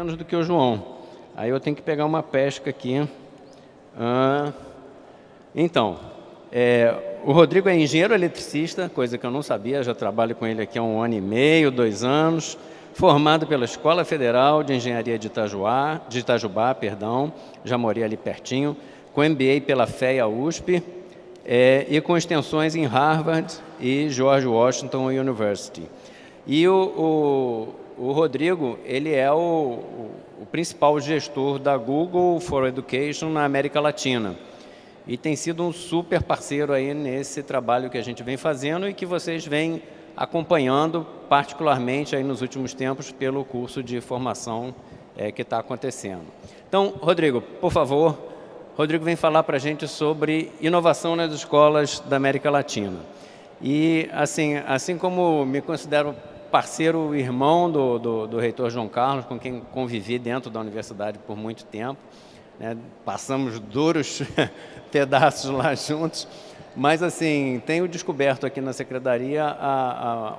menos do que o João. Aí eu tenho que pegar uma pesca aqui. Então, o Rodrigo é engenheiro eletricista, coisa que eu não sabia, já trabalho com ele aqui há 1 ano e meio, 2 anos, formado pela Escola Federal de Engenharia de Itajubá, já morei ali pertinho, com MBA pela FEA USP, e com extensões em Harvard e George Washington University. E o Rodrigo, ele é o principal gestor da Google for Education na América Latina. E tem sido um super parceiro aí nesse trabalho que a gente vem fazendo e que vocês vêm acompanhando, particularmente aí nos últimos tempos, pelo curso de formação que está acontecendo. Então, Rodrigo, por favor, Rodrigo vem falar para a gente sobre inovação nas escolas da América Latina. E, assim como me considero parceiro irmão do reitor João Carlos, com quem convivi dentro da universidade por muito tempo, né? Passamos duros pedaços lá juntos, mas assim, tenho descoberto aqui na secretaria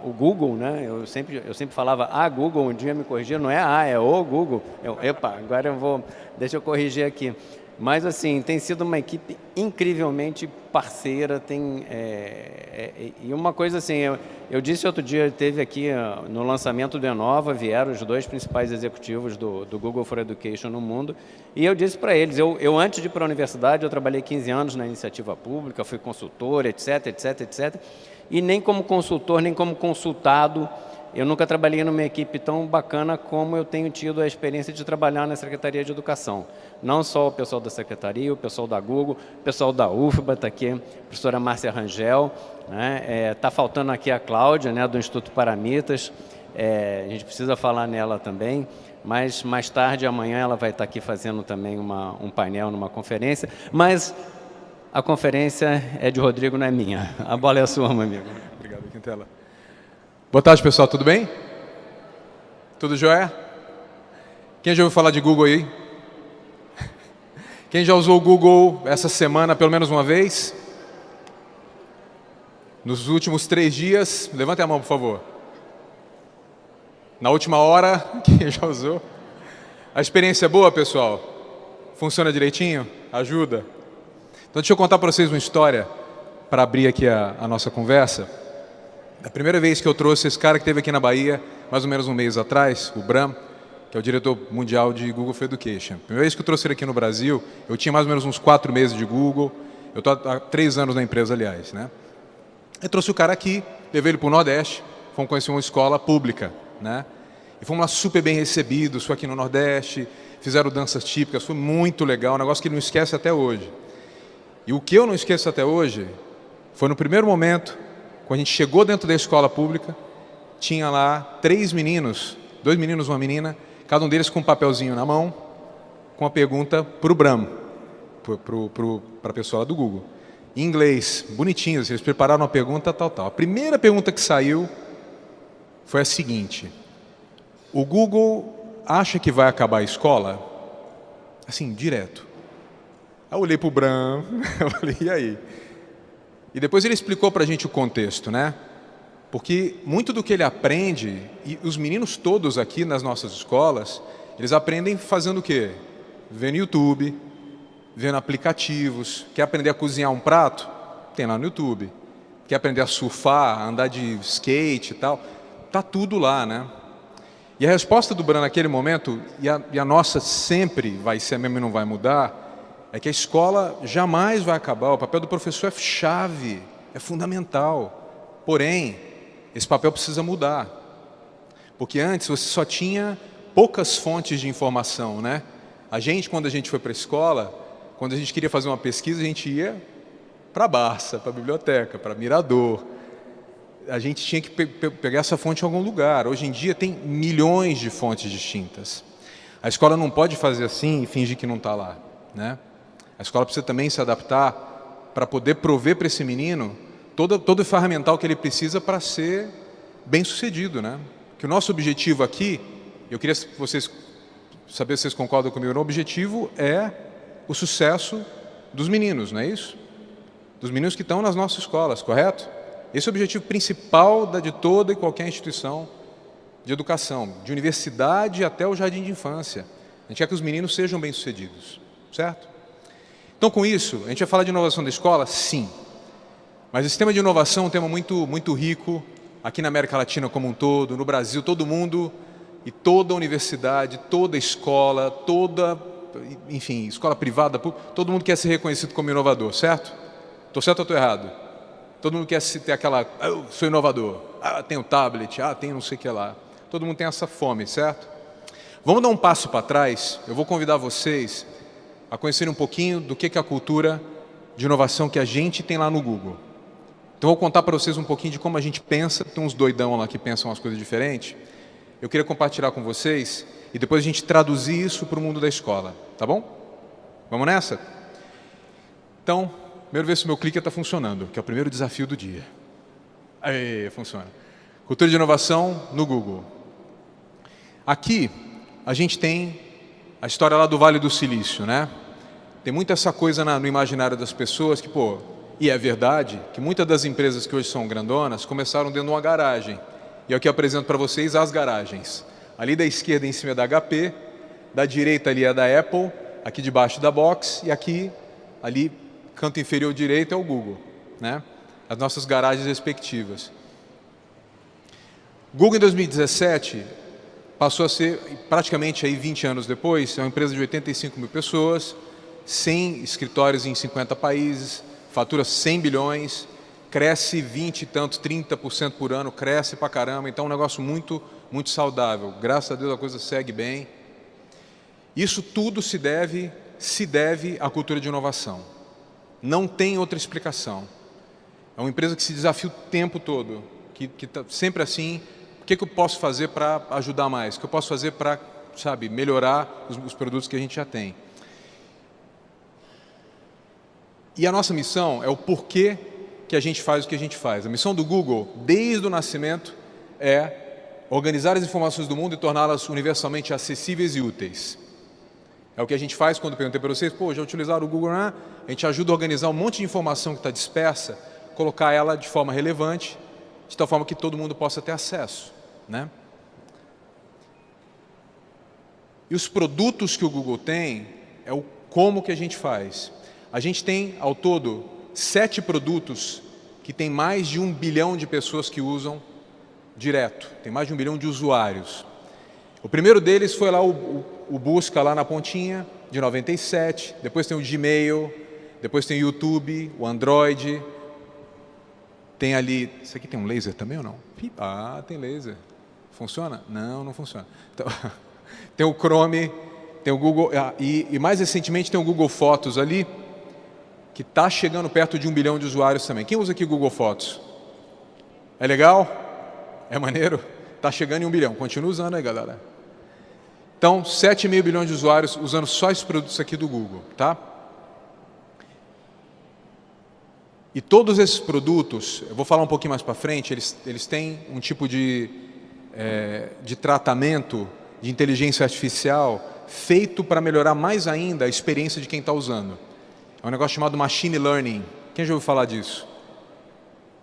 o Google, né? Eu sempre falava a Google, um dia me corrigiram, não é o Google. Epa, agora deixa eu corrigir aqui. Mas assim, tem sido uma equipe incrivelmente parceira, e uma coisa assim, eu disse outro dia, teve aqui no lançamento do Enova, vieram os 2 principais executivos do Google for Education no mundo, e eu disse para eles, eu antes de ir para a universidade, eu trabalhei 15 anos na iniciativa pública, fui consultor, etc, e nem como consultor, nem como consultado, eu nunca trabalhei numa equipe tão bacana como eu tenho tido a experiência de trabalhar na Secretaria de Educação. Não só o pessoal da Secretaria, o pessoal da Google, o pessoal da UFBA está aqui, a professora Márcia Rangel, né? Está faltando aqui a Cláudia, né, do Instituto Paramitas, a gente precisa falar nela também, mas mais tarde, amanhã, ela vai estar aqui fazendo também um painel numa conferência, mas a conferência é de Rodrigo, não é minha. A bola é sua, meu amigo. Obrigado, Quintela. Boa tarde, pessoal. Tudo bem? Tudo jóia? Quem já ouviu falar de Google aí? Quem já usou o Google essa semana pelo menos uma vez? Nos últimos 3 dias? Levante a mão, por favor. Na última hora, quem já usou? A experiência é boa, pessoal? Funciona direitinho? Ajuda? Então, deixa eu contar para vocês uma história para abrir aqui a nossa conversa. A primeira vez que eu trouxe esse cara que esteve aqui na Bahia, mais ou menos 1 mês atrás, o Bram, que é o diretor mundial de Google for Education. A primeira vez que eu trouxe ele aqui no Brasil, eu tinha mais ou menos uns 4 meses de Google, eu estou há 3 anos na empresa, aliás, né? Eu trouxe o cara aqui, levei ele para o Nordeste, fomos conhecer uma escola pública, né? E fomos lá super bem recebidos, foi aqui no Nordeste, fizeram danças típicas, foi muito legal, um negócio que ele não esquece até hoje. E o que eu não esqueço até hoje, foi no primeiro momento, quando a gente chegou dentro da escola pública, tinha lá 3 meninos, 2 meninos e uma menina, cada um deles com um papelzinho na mão, com a pergunta para o Bram, para a pessoa lá do Google. Em inglês, bonitinhos, eles prepararam uma pergunta, tal. A primeira pergunta que saiu foi a seguinte: o Google acha que vai acabar a escola? Assim, direto. Aí eu olhei para o Bram, eu falei, e aí? E depois ele explicou para a gente o contexto, né? Porque muito do que ele aprende, e os meninos todos aqui nas nossas escolas, eles aprendem fazendo o quê? Vendo YouTube, vendo aplicativos. Quer aprender a cozinhar um prato? Tem lá no YouTube. Quer aprender a surfar, andar de skate e tal? Tá tudo lá, né? E a resposta do Bran naquele momento, e a nossa sempre vai ser a mesma e não vai mudar, é que a escola jamais vai acabar. O papel do professor é chave, é fundamental. Porém, esse papel precisa mudar. Porque antes você só tinha poucas fontes de informação, né? A gente, quando a gente foi para a escola, quando a gente queria fazer uma pesquisa, a gente ia para a Barça, para a biblioteca, para Mirador. A gente tinha que pegar essa fonte em algum lugar. Hoje em dia tem milhões de fontes distintas. A escola não pode fazer assim e fingir que não está lá, né? A escola precisa também se adaptar para poder prover para esse menino todo o ferramental que ele precisa para ser bem-sucedido, né? Que o nosso objetivo aqui, eu queria saber se vocês concordam comigo, o objetivo é o sucesso dos meninos, não é isso? Dos meninos que estão nas nossas escolas, correto? Esse é o objetivo principal de toda e qualquer instituição de educação, de universidade até o jardim de infância. A gente quer que os meninos sejam bem-sucedidos, certo? Então, com isso, a gente vai falar de inovação da escola? Sim. Mas esse tema de inovação é um tema muito rico, aqui na América Latina como um todo, no Brasil, todo mundo, e toda universidade, toda escola, enfim, escola privada, todo mundo quer ser reconhecido como inovador, certo? Estou certo ou estou errado? Todo mundo quer ter aquela, eu sou inovador, tenho tablet, tenho não sei o que lá. Todo mundo tem essa fome, certo? Vamos dar um passo para trás, eu vou convidar vocês a conhecerem um pouquinho do que é a cultura de inovação que a gente tem lá no Google. Então, vou contar para vocês um pouquinho de como a gente pensa, tem uns doidão lá que pensam as coisas diferentes. Eu queria compartilhar com vocês e depois a gente traduzir isso para o mundo da escola, tá bom? Vamos nessa? Então, primeiro ver se o meu clicker está funcionando, que é o primeiro desafio do dia. Aí, funciona. Cultura de inovação no Google. Aqui, a gente tem a história lá do Vale do Silício, né? Tem muita essa coisa no imaginário das pessoas que, e é verdade, que muitas das empresas que hoje são grandonas começaram dentro de uma garagem. E aqui eu apresento para vocês as garagens. Ali da esquerda em cima é da HP, da direita ali é da Apple, aqui debaixo da Box e aqui, ali, canto inferior direito é o Google, né? As nossas garagens respectivas. Google em 2017 passou a ser, praticamente aí 20 anos depois, é uma empresa de 85 mil pessoas, 100 escritórios em 50 países, fatura 100 bilhões, cresce 20 e tanto, 30% por ano, cresce pra caramba, então é um negócio muito saudável. Graças a Deus a coisa segue bem. Isso tudo se deve à cultura de inovação. Não tem outra explicação. É uma empresa que se desafia o tempo todo, que está sempre assim, o que eu posso fazer para ajudar mais? O que eu posso fazer para, melhorar os produtos que a gente já tem? E a nossa missão é o porquê que a gente faz o que a gente faz. A missão do Google, desde o nascimento, é organizar as informações do mundo e torná-las universalmente acessíveis e úteis. É o que a gente faz quando eu perguntei para vocês, já utilizaram o Google? A gente ajuda a organizar um monte de informação que está dispersa, colocar ela de forma relevante, de tal forma que todo mundo possa ter acesso, né? E os produtos que o Google tem, é o como que a gente faz. A gente tem, ao todo, 7 produtos que tem mais de 1 bilhão de pessoas que usam direto. Tem mais de 1 bilhão de usuários. O primeiro deles foi lá o Busca lá na pontinha, de 97. Depois tem o Gmail, depois tem o YouTube, o Android. Tem ali... Isso aqui tem um laser também ou não? Tem laser. Funciona? Não, não funciona. Então, tem o Chrome, tem o Google... E mais recentemente tem o Google Fotos ali, que está chegando perto de 1 bilhão de usuários também. Quem usa aqui Google Fotos? É legal? É maneiro? Está chegando em 1 bilhão. Continua usando aí, galera. Então, 7,5 bilhões de usuários usando só esses produtos aqui do Google, tá? E todos esses produtos, eu vou falar um pouquinho mais para frente, eles têm um tipo de tratamento de inteligência artificial feito para melhorar mais ainda a experiência de quem está usando. É um negócio chamado Machine Learning. Quem já ouviu falar disso?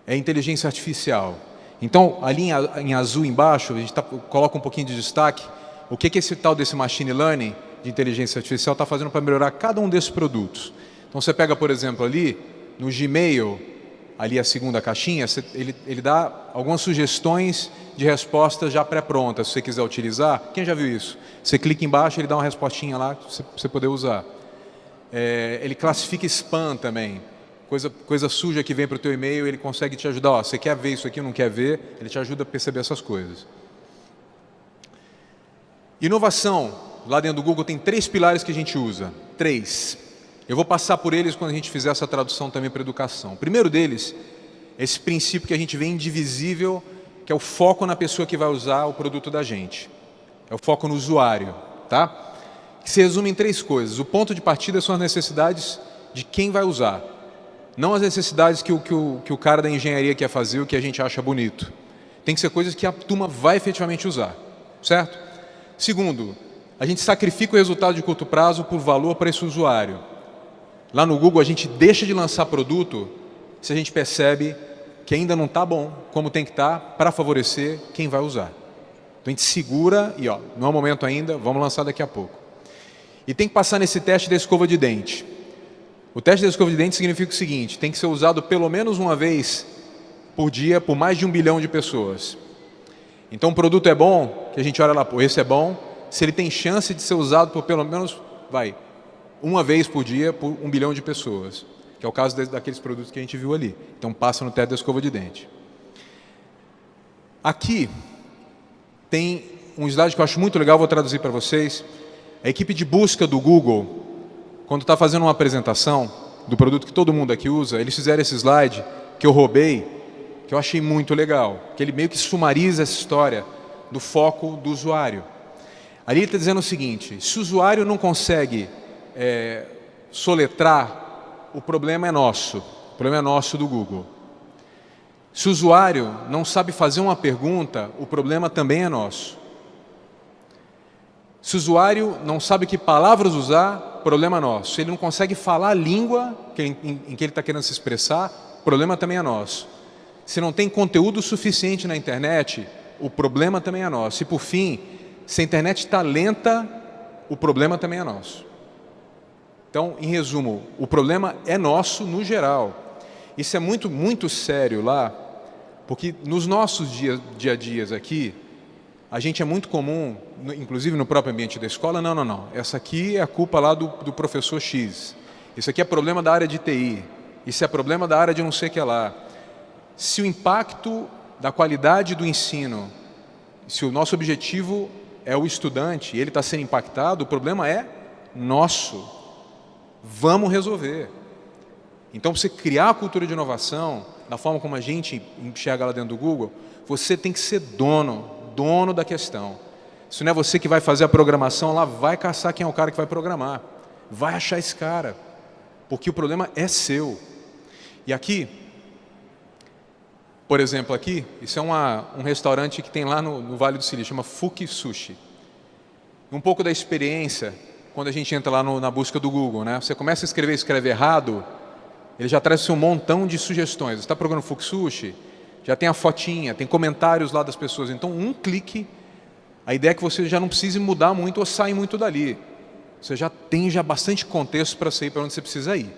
É inteligência artificial. Então, ali em azul embaixo, a gente coloca um pouquinho de destaque. O que esse tal desse Machine Learning de inteligência artificial está fazendo para melhorar cada um desses produtos? Então, você pega, por exemplo, ali, no Gmail, ali a segunda caixinha, ele dá algumas sugestões de respostas já pré-prontas, se você quiser utilizar. Quem já viu isso? Você clica embaixo, ele dá uma respostinha lá para você poder usar. Ele classifica spam também, coisa suja que vem para o teu e-mail, ele consegue te ajudar. Você quer ver isso aqui ou não quer ver? Ele te ajuda a perceber essas coisas. Inovação, lá dentro do Google tem 3 pilares que a gente usa. 3. Eu vou passar por eles quando a gente fizer essa tradução também para a educação. O primeiro deles é esse princípio que a gente vê indivisível, que é o foco na pessoa que vai usar o produto da gente. É o foco no usuário, tá? Que se resume em 3 coisas. O ponto de partida são as necessidades de quem vai usar. Não as necessidades que o cara da engenharia quer fazer, o que a gente acha bonito. Tem que ser coisas que a turma vai efetivamente usar, certo? Segundo, a gente sacrifica o resultado de curto prazo por valor para esse usuário. Lá no Google a gente deixa de lançar produto se a gente percebe que ainda não está bom como tem que estar para favorecer quem vai usar. Então Então a gente segura e ó, não é o momento ainda, vamos lançar daqui a pouco. E tem que passar nesse teste da escova de dente. O teste da escova de dente significa o seguinte, tem que ser usado pelo menos uma vez por dia por mais de 1 bilhão de pessoas. Então o produto é bom, que a gente olha lá, pô, esse é bom, se ele tem chance de ser usado por pelo menos, uma vez por dia por 1 bilhão de pessoas, que é o caso daqueles produtos que a gente viu ali. Então passa no teste da escova de dente. Aqui tem um slide que eu acho muito legal, vou traduzir para vocês. A equipe de busca do Google, quando está fazendo uma apresentação do produto que todo mundo aqui usa, eles fizeram esse slide que eu roubei, que eu achei muito legal, que ele meio que sumariza essa história do foco do usuário. Ali ele está dizendo o seguinte, se o usuário não consegue soletrar, o problema é nosso, o problema é nosso do Google. Se o usuário não sabe fazer uma pergunta, o problema também é nosso. Se o usuário não sabe que palavras usar, problema nosso. Se ele não consegue falar a língua em que ele está querendo se expressar, problema também é nosso. Se não tem conteúdo suficiente na internet, o problema também é nosso. E por fim, se a internet está lenta, o problema também é nosso. Então, em resumo, o problema é nosso no geral. Isso é muito, muito sério lá, porque nos nossos dia a dias aqui, a gente é muito comum, inclusive no próprio ambiente da escola, não, essa aqui é a culpa lá do professor X. Isso aqui é problema da área de TI. Isso é problema da área de não sei o que lá. Se o impacto da qualidade do ensino, se o nosso objetivo é o estudante e ele está sendo impactado, o problema é nosso. Vamos resolver. Então, para você criar a cultura de inovação, da forma como a gente enxerga lá dentro do Google, você tem que ser dono da questão. Se não é você que vai fazer a programação lá, vai caçar quem é o cara que vai programar. Vai achar esse cara. Porque o problema é seu. E aqui, por exemplo, aqui, isso é um restaurante que tem lá no Vale do Silício, chama Fuki Sushi. Um pouco da experiência, quando a gente entra lá na busca do Google, né? Você começa a escreve errado, ele já traz um montão de sugestões. Você está procurando Fuki Sushi? Já tem a fotinha, tem comentários lá das pessoas. Então, um clique, a ideia é que você já não precise mudar muito ou sair muito dali. Você já tem bastante contexto para sair para onde você precisa ir,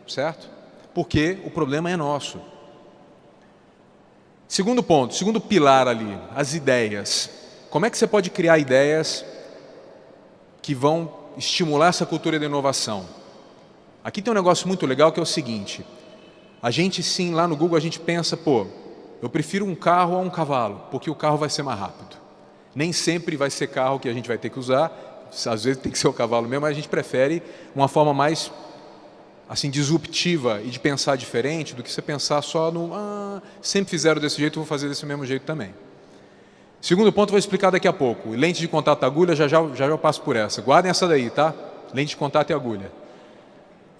certo? Porque o problema é nosso. Segundo ponto, segundo pilar ali, as ideias. Como é que você pode criar ideias que vão estimular essa cultura de inovação? Aqui tem um negócio muito legal que é o seguinte, a gente sim, lá no Google, a gente pensa, pô, eu prefiro um carro a um cavalo, porque o carro vai ser mais rápido. Nem sempre vai ser carro que a gente vai ter que usar, às vezes tem que ser o cavalo mesmo, mas a gente prefere uma forma mais assim, disruptiva e de pensar diferente do que você pensar só no sempre fizeram desse jeito, eu vou fazer desse mesmo jeito também. Segundo ponto, vou explicar daqui a pouco. Lente de contato e agulha, já eu passo por essa. Guardem essa daí, tá? Lente de contato e agulha.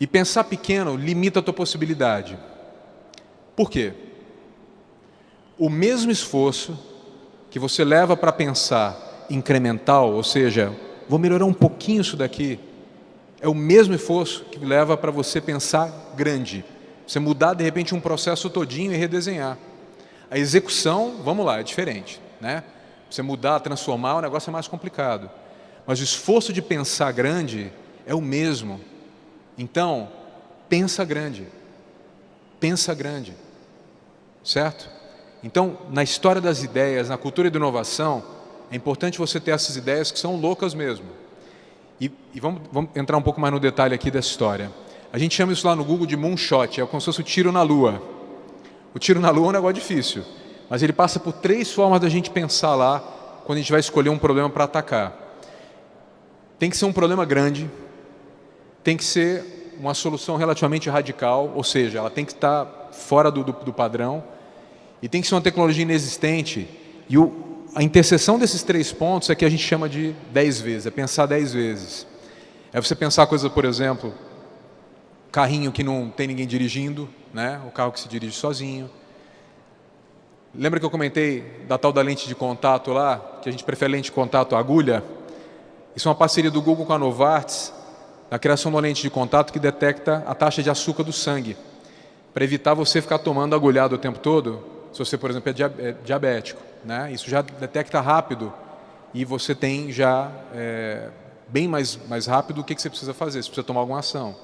E pensar pequeno limita a tua possibilidade. Por quê? O mesmo esforço que você leva para pensar incremental, ou seja, vou melhorar um pouquinho isso daqui, é o mesmo esforço que leva para você pensar grande. Você mudar, de repente, um processo todinho e redesenhar. A execução, vamos lá, é diferente, né? Você mudar, transformar, o negócio é mais complicado. Mas o esforço de pensar grande é o mesmo. Então, pensa grande. Pensa grande. Certo? Então, na história das ideias, na cultura da inovação, é importante você ter essas ideias que são loucas mesmo. E vamos entrar um pouco mais no detalhe aqui dessa história. A gente chama isso lá no Google de moonshot, é como se fosse o tiro na lua. O tiro na lua é um negócio difícil, mas ele passa por 3 formas da gente pensar lá, quando a gente vai escolher um problema para atacar. Tem que ser um problema grande, tem que ser uma solução relativamente radical, ou seja, ela tem que estar fora do padrão, e tem que ser uma tecnologia inexistente, e a interseção desses 3 pontos é que a gente chama de 10 vezes, é pensar 10 vezes. É você pensar coisas, por exemplo, carrinho que não tem ninguém dirigindo, né? O carro que se dirige sozinho. Lembra que eu comentei da tal da lente de contato lá, que a gente prefere lente de contato à agulha? Isso é uma parceria do Google com a Novartis, na criação de uma lente de contato que detecta a taxa de açúcar do sangue, para evitar você ficar tomando agulhado o tempo todo, se você, por exemplo, é diabético, né? Isso já detecta rápido e você tem já bem mais rápido o que você precisa fazer, se precisa tomar alguma ação.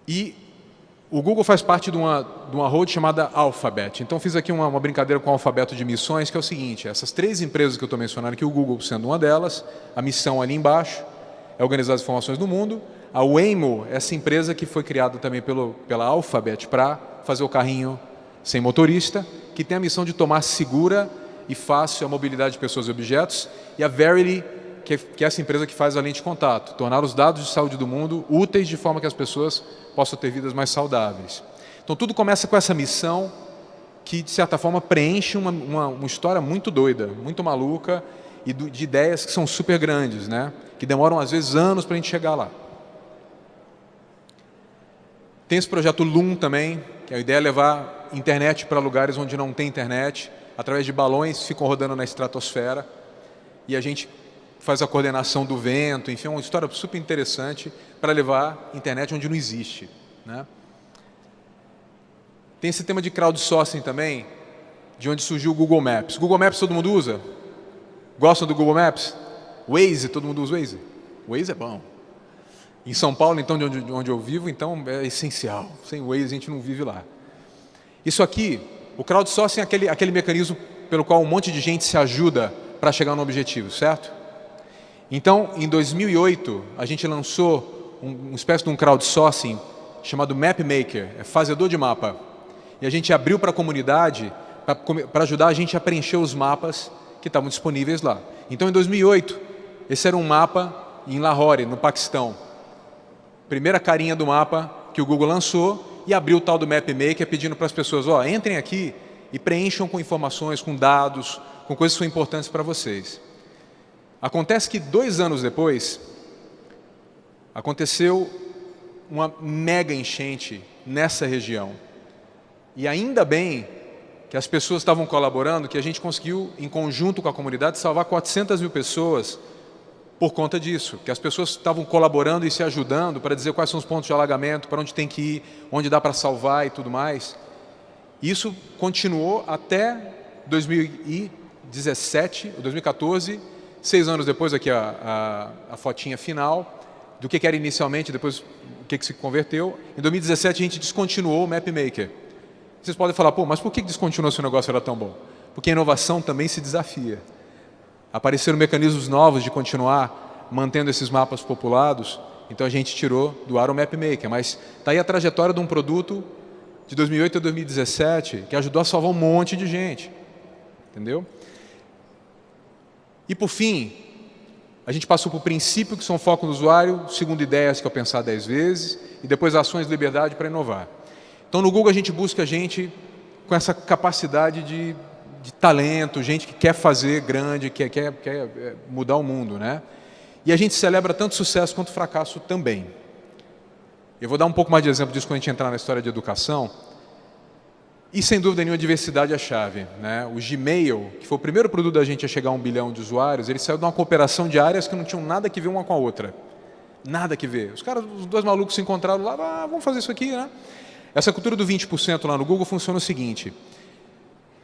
E o Google faz parte de uma road chamada Alphabet. Então fiz aqui uma brincadeira com o alfabeto de missões, que é o seguinte: essas 3 empresas que eu estou mencionando aqui, o Google sendo uma delas, a missão ali embaixo é organizar as informações do mundo. A Waymo, essa empresa que foi criada também pela Alphabet para fazer o carrinho sem motorista, que tem a missão de tornar segura e fácil a mobilidade de pessoas e objetos. E a Verily, que é essa empresa que faz a lente de contato, tornar os dados de saúde do mundo úteis de forma que as pessoas possam ter vidas mais saudáveis. Então tudo começa com essa missão que, de certa forma, preenche uma história muito doida, muito maluca, e de ideias que são super grandes, né? Que demoram às vezes anos para a gente chegar lá. Tem esse projeto Loom também, que a ideia é levar internet para lugares onde não tem internet, através de balões que ficam rodando na estratosfera, e a gente faz a coordenação do vento, enfim, é uma história super interessante para levar internet onde não existe, né? Tem esse tema de crowdsourcing também, de onde surgiu o Google Maps. Google Maps todo mundo usa? Gostam do Google Maps? Waze, todo mundo usa Waze? Waze é bom. Em São Paulo, então, de onde eu vivo, então é essencial. Sem Waze a gente não vive lá. Isso aqui, o crowdsourcing é aquele mecanismo pelo qual um monte de gente se ajuda para chegar no objetivo, certo? Então, em 2008, a gente lançou uma espécie de um crowdsourcing chamado MapMaker, fazedor de mapa. E a gente abriu para a comunidade para ajudar a gente a preencher os mapas que estavam disponíveis lá. Então, em 2008, esse era um mapa em Lahore, no Paquistão. Primeira carinha do mapa que o Google lançou e abriu o tal do MapMaker pedindo para as pessoas, entrem aqui e preencham com informações, com dados, com coisas que são importantes para vocês. Acontece que 2 anos depois, aconteceu uma mega enchente nessa região. E ainda bem que as pessoas estavam colaborando, que a gente conseguiu, em conjunto com a comunidade, salvar 400 mil pessoas por conta disso, que as pessoas estavam colaborando e se ajudando para dizer quais são os pontos de alagamento, para onde tem que ir, onde dá para salvar e tudo mais. Isso continuou até 2017, 2014, 6 anos depois, aqui a fotinha final, do que era inicialmente, depois o que se converteu. Em 2017 a gente descontinuou o MapMaker. Vocês podem falar, mas por que descontinuou se o negócio era tão bom? Porque a inovação também se desafia. Apareceram mecanismos novos de continuar mantendo esses mapas populados, então a gente tirou do ar o MapMaker. Mas está aí a trajetória de um produto de 2008 a 2017 que ajudou a salvar um monte de gente. Entendeu? E por fim, a gente passou por princípio, que são foco no usuário, segundo ideias, que é o pensar 10 vezes, e depois ações de liberdade para inovar. Então no Google a gente busca gente com essa capacidade de talento, gente que quer fazer grande, que quer mudar o mundo, né? E a gente celebra tanto sucesso quanto fracasso também. Eu vou dar um pouco mais de exemplo disso quando a gente entrar na história de educação. E sem dúvida nenhuma a diversidade é a chave, né? O Gmail, que foi o primeiro produto da gente a chegar a 1 bilhão de usuários, ele saiu de uma cooperação de áreas que não tinham nada que ver uma com a outra. Nada que ver. Os 2 malucos se encontraram lá, vamos fazer isso aqui, né? Essa cultura do 20% lá no Google funciona o seguinte: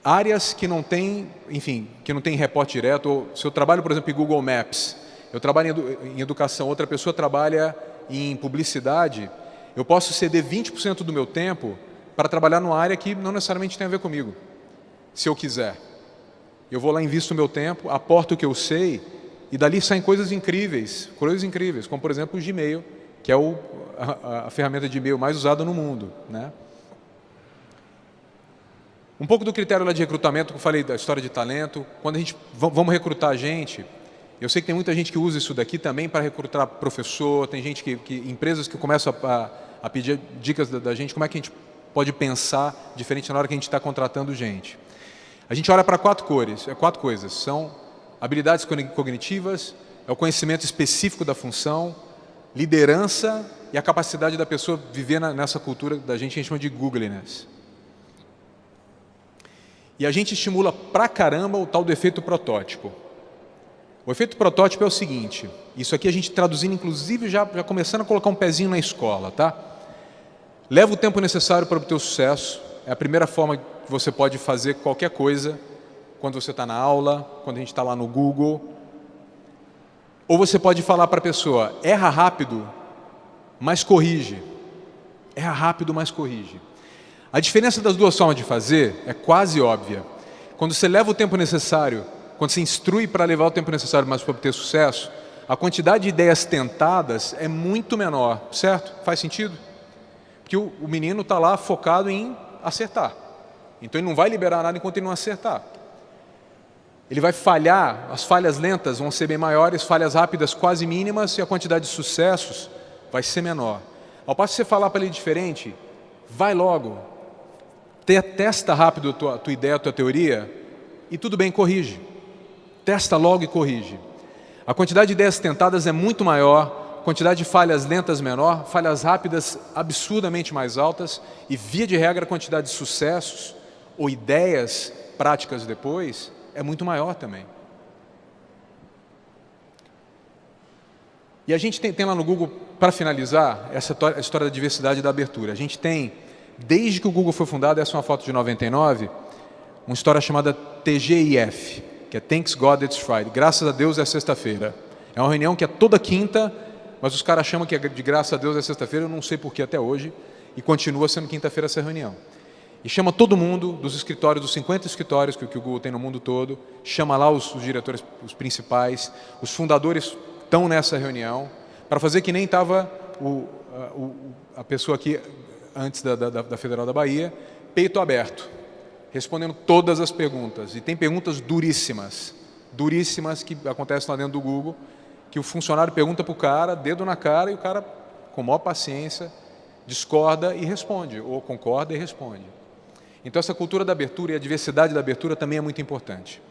áreas que não tem, enfim, que não tem reporte direto, ou se eu trabalho, por exemplo, em Google Maps, eu trabalho em educação, outra pessoa trabalha em publicidade, eu posso ceder 20% do meu tempo para trabalhar numa área que não necessariamente tem a ver comigo, se eu quiser. Eu vou lá, invisto o meu tempo, aporto o que eu sei, e dali saem coisas incríveis, como, por exemplo, o Gmail, que é a ferramenta de e-mail mais usada no mundo, né? Um pouco do critério lá de recrutamento, que eu falei da história de talento. Quando a gente vamos recrutar gente, eu sei que tem muita gente que usa isso daqui também para recrutar professor, tem gente empresas que começam a pedir dicas da gente, como é que a gente pode pensar diferente na hora que a gente está contratando gente. A gente olha para 4 coisas, são habilidades cognitivas, é o conhecimento específico da função, liderança e a capacidade da pessoa viver nessa cultura da gente que a gente chama de Googliness. E a gente estimula pra caramba o tal do efeito protótipo. O efeito protótipo é o seguinte, isso aqui a gente traduzindo, inclusive já começando a colocar um pezinho na escola, tá? Leva o tempo necessário para obter o sucesso, é a primeira forma que você pode fazer qualquer coisa quando você está na aula, quando a gente está lá no Google. Ou você pode falar para a pessoa, erra rápido, mas corrige. Erra rápido, mas corrige. A diferença das duas formas de fazer é quase óbvia. Quando você leva o tempo necessário, quando você instrui para levar o tempo necessário mais para obter sucesso, a quantidade de ideias tentadas é muito menor, certo? Faz sentido? Porque o menino está lá focado em acertar. Então ele não vai liberar nada enquanto ele não acertar. Ele vai falhar, as falhas lentas vão ser bem maiores, falhas rápidas quase mínimas e a quantidade de sucessos vai ser menor. Ao passo que você falar para ele diferente, vai logo, testa rápido a tua ideia, a tua teoria e tudo bem, corrige. Testa logo e corrige. A quantidade de ideias tentadas é muito maior, a quantidade de falhas lentas menor, falhas rápidas absurdamente mais altas e, via de regra, a quantidade de sucessos ou ideias práticas depois é muito maior também. E a gente tem lá no Google, para finalizar, essa história da diversidade e da abertura. A gente tem, desde que o Google foi fundado, essa é uma foto de 99, uma história chamada TGIF, que é Thanks God It's Friday. Graças a Deus é sexta-feira. É uma reunião que é toda quinta, mas os caras chamam que é de graças a Deus é sexta-feira, eu não sei por que até hoje, e continua sendo quinta-feira essa reunião. E chama todo mundo dos escritórios, dos 50 escritórios que o Google tem no mundo todo, chama lá os diretores, os principais, os fundadores estão nessa reunião, para fazer que nem estava a pessoa aqui antes da Federal da Bahia, peito aberto, respondendo todas as perguntas. E tem perguntas duríssimas, duríssimas que acontecem lá dentro do Google, que o funcionário pergunta para o cara, dedo na cara, e o cara, com maior paciência, discorda e responde, ou concorda e responde. Então essa cultura da abertura e a diversidade da abertura também é muito importante,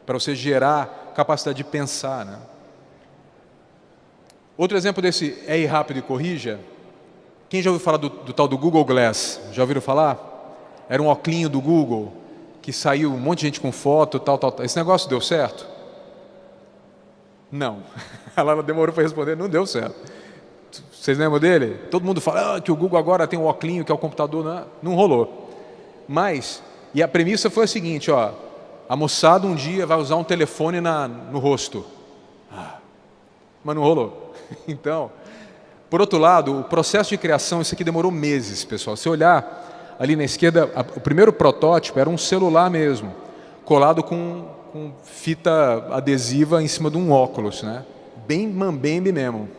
para você gerar capacidade de pensar, né? Outro exemplo desse erre rápido e corrija, quem já ouviu falar do tal do Google Glass? Já ouviram falar? Era um óculinho do Google, que saiu um monte de gente com foto, tal. Esse negócio deu certo? Não. Ela demorou para responder, não deu certo. Vocês lembram dele? Todo mundo fala que o Google agora tem um óculinho, que é o computador, não rolou. Mas, e a premissa foi a seguinte, ó, a moçada um dia vai usar um telefone no rosto. Mas não rolou. Então, por outro lado, o processo de criação, isso aqui demorou meses, pessoal. Se olhar ali na esquerda, o primeiro protótipo era um celular mesmo, colado com fita adesiva em cima de um óculos, né? Bem mambembe mesmo.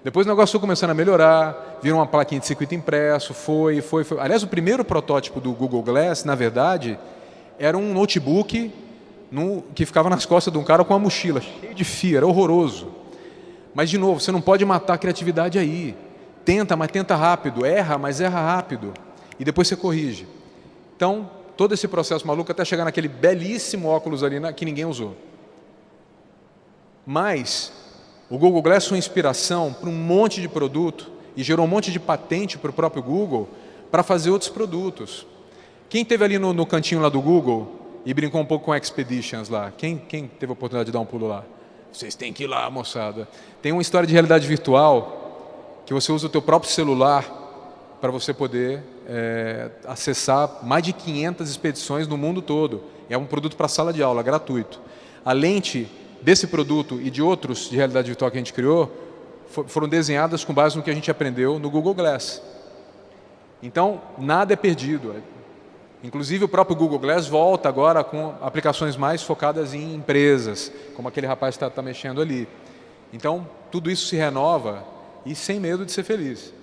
Depois o negócio foi começando a melhorar, viram uma plaquinha de circuito impresso, foi. Aliás, o primeiro protótipo do Google Glass, na verdade, era um notebook que ficava nas costas de um cara com uma mochila, cheio de fio, era horroroso. Mas, de novo, você não pode matar a criatividade aí. Tenta, mas tenta rápido. Erra, mas erra rápido. E depois você corrige. Então, todo esse processo maluco até chegar naquele belíssimo óculos ali que ninguém usou. Mas o Google Glass foi inspiração para um monte de produto e gerou um monte de patente para o próprio Google para fazer outros produtos. Quem esteve ali no cantinho lá do Google e brincou um pouco com Expeditions lá? Quem teve a oportunidade de dar um pulo lá? Vocês têm que ir lá, moçada. Tem uma história de realidade virtual que você usa o teu próprio celular para você poder acessar mais de 500 expedições no mundo todo. É um produto para sala de aula, gratuito. A lente desse produto e de outros de realidade virtual que a gente criou foram desenhadas com base no que a gente aprendeu no Google Glass. Então, nada é perdido. Inclusive, o próprio Google Glass volta agora com aplicações mais focadas em empresas, como aquele rapaz está mexendo ali. Então, tudo isso se renova e sem medo de ser feliz.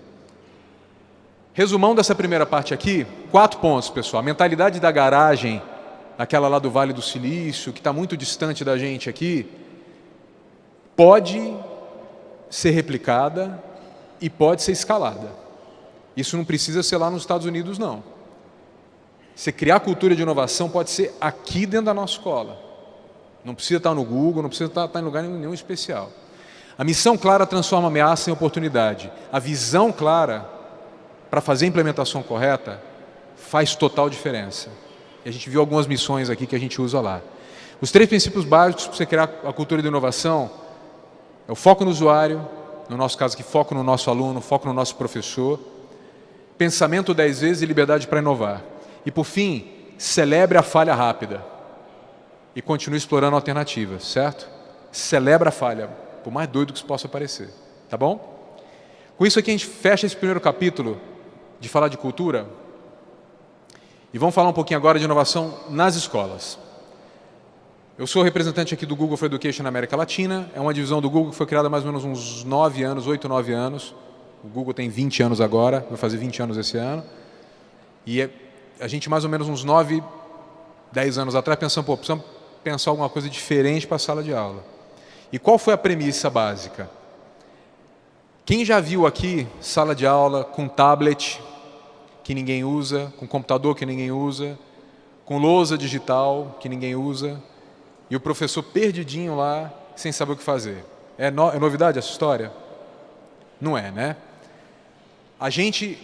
Resumão dessa primeira parte aqui, 4 pontos, pessoal. A mentalidade da garagem, aquela lá do Vale do Silício, que está muito distante da gente aqui, pode ser replicada e pode ser escalada. Isso não precisa ser lá nos Estados Unidos, não. Você criar cultura de inovação pode ser aqui dentro da nossa escola. Não precisa estar no Google, não precisa estar em lugar nenhum especial. A missão clara transforma ameaça em oportunidade. A visão clara para fazer a implementação correta faz total diferença. E a gente viu algumas missões aqui que a gente usa lá. Os 3 princípios básicos para você criar a cultura de inovação é o foco no usuário, no nosso caso aqui, foco no nosso aluno, foco no nosso professor, pensamento 10 vezes e liberdade para inovar. E, por fim, celebre a falha rápida. e continue explorando alternativas, certo? Celebra a falha, por mais doido que isso possa parecer, tá bom? Com isso aqui a gente fecha esse primeiro capítulo de falar de cultura e vamos falar um pouquinho agora de inovação nas escolas. Eu sou representante aqui do Google for Education na América Latina, é uma divisão do Google que foi criada há mais ou menos uns 9 anos, 8, 9 anos. O Google tem 20 anos agora, vai fazer 20 anos esse ano. E a gente mais ou menos uns 9, 10 anos atrás pensando, pô, precisamos pensar alguma coisa diferente para a sala de aula. E qual foi a premissa básica? Quem já viu aqui sala de aula com tablet que ninguém usa, com computador que ninguém usa, com lousa digital que ninguém usa, e o professor perdidinho lá, sem saber o que fazer? É novidade essa história? Não é, né?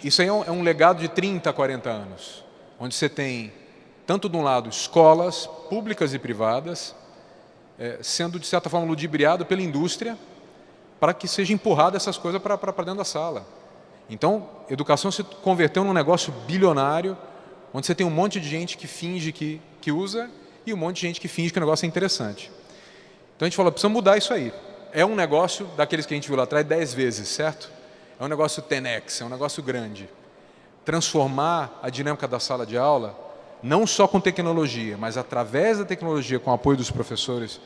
Isso aí é um legado de 30, 40 anos, onde você tem, tanto de um lado, escolas públicas e privadas, sendo, de certa forma, ludibriado pela indústria, para que seja empurrada essas coisas para dentro da sala. Então, educação se converteu num negócio bilionário, onde você tem um monte de gente que finge que usa e um monte de gente que finge que o negócio é interessante. Então a gente falou, precisamos mudar isso aí. É um negócio daqueles que a gente viu lá atrás 10 vezes, certo? É um negócio 10x, é um negócio grande. Transformar a dinâmica da sala de aula, não só com tecnologia, mas através da tecnologia, com o apoio dos professores,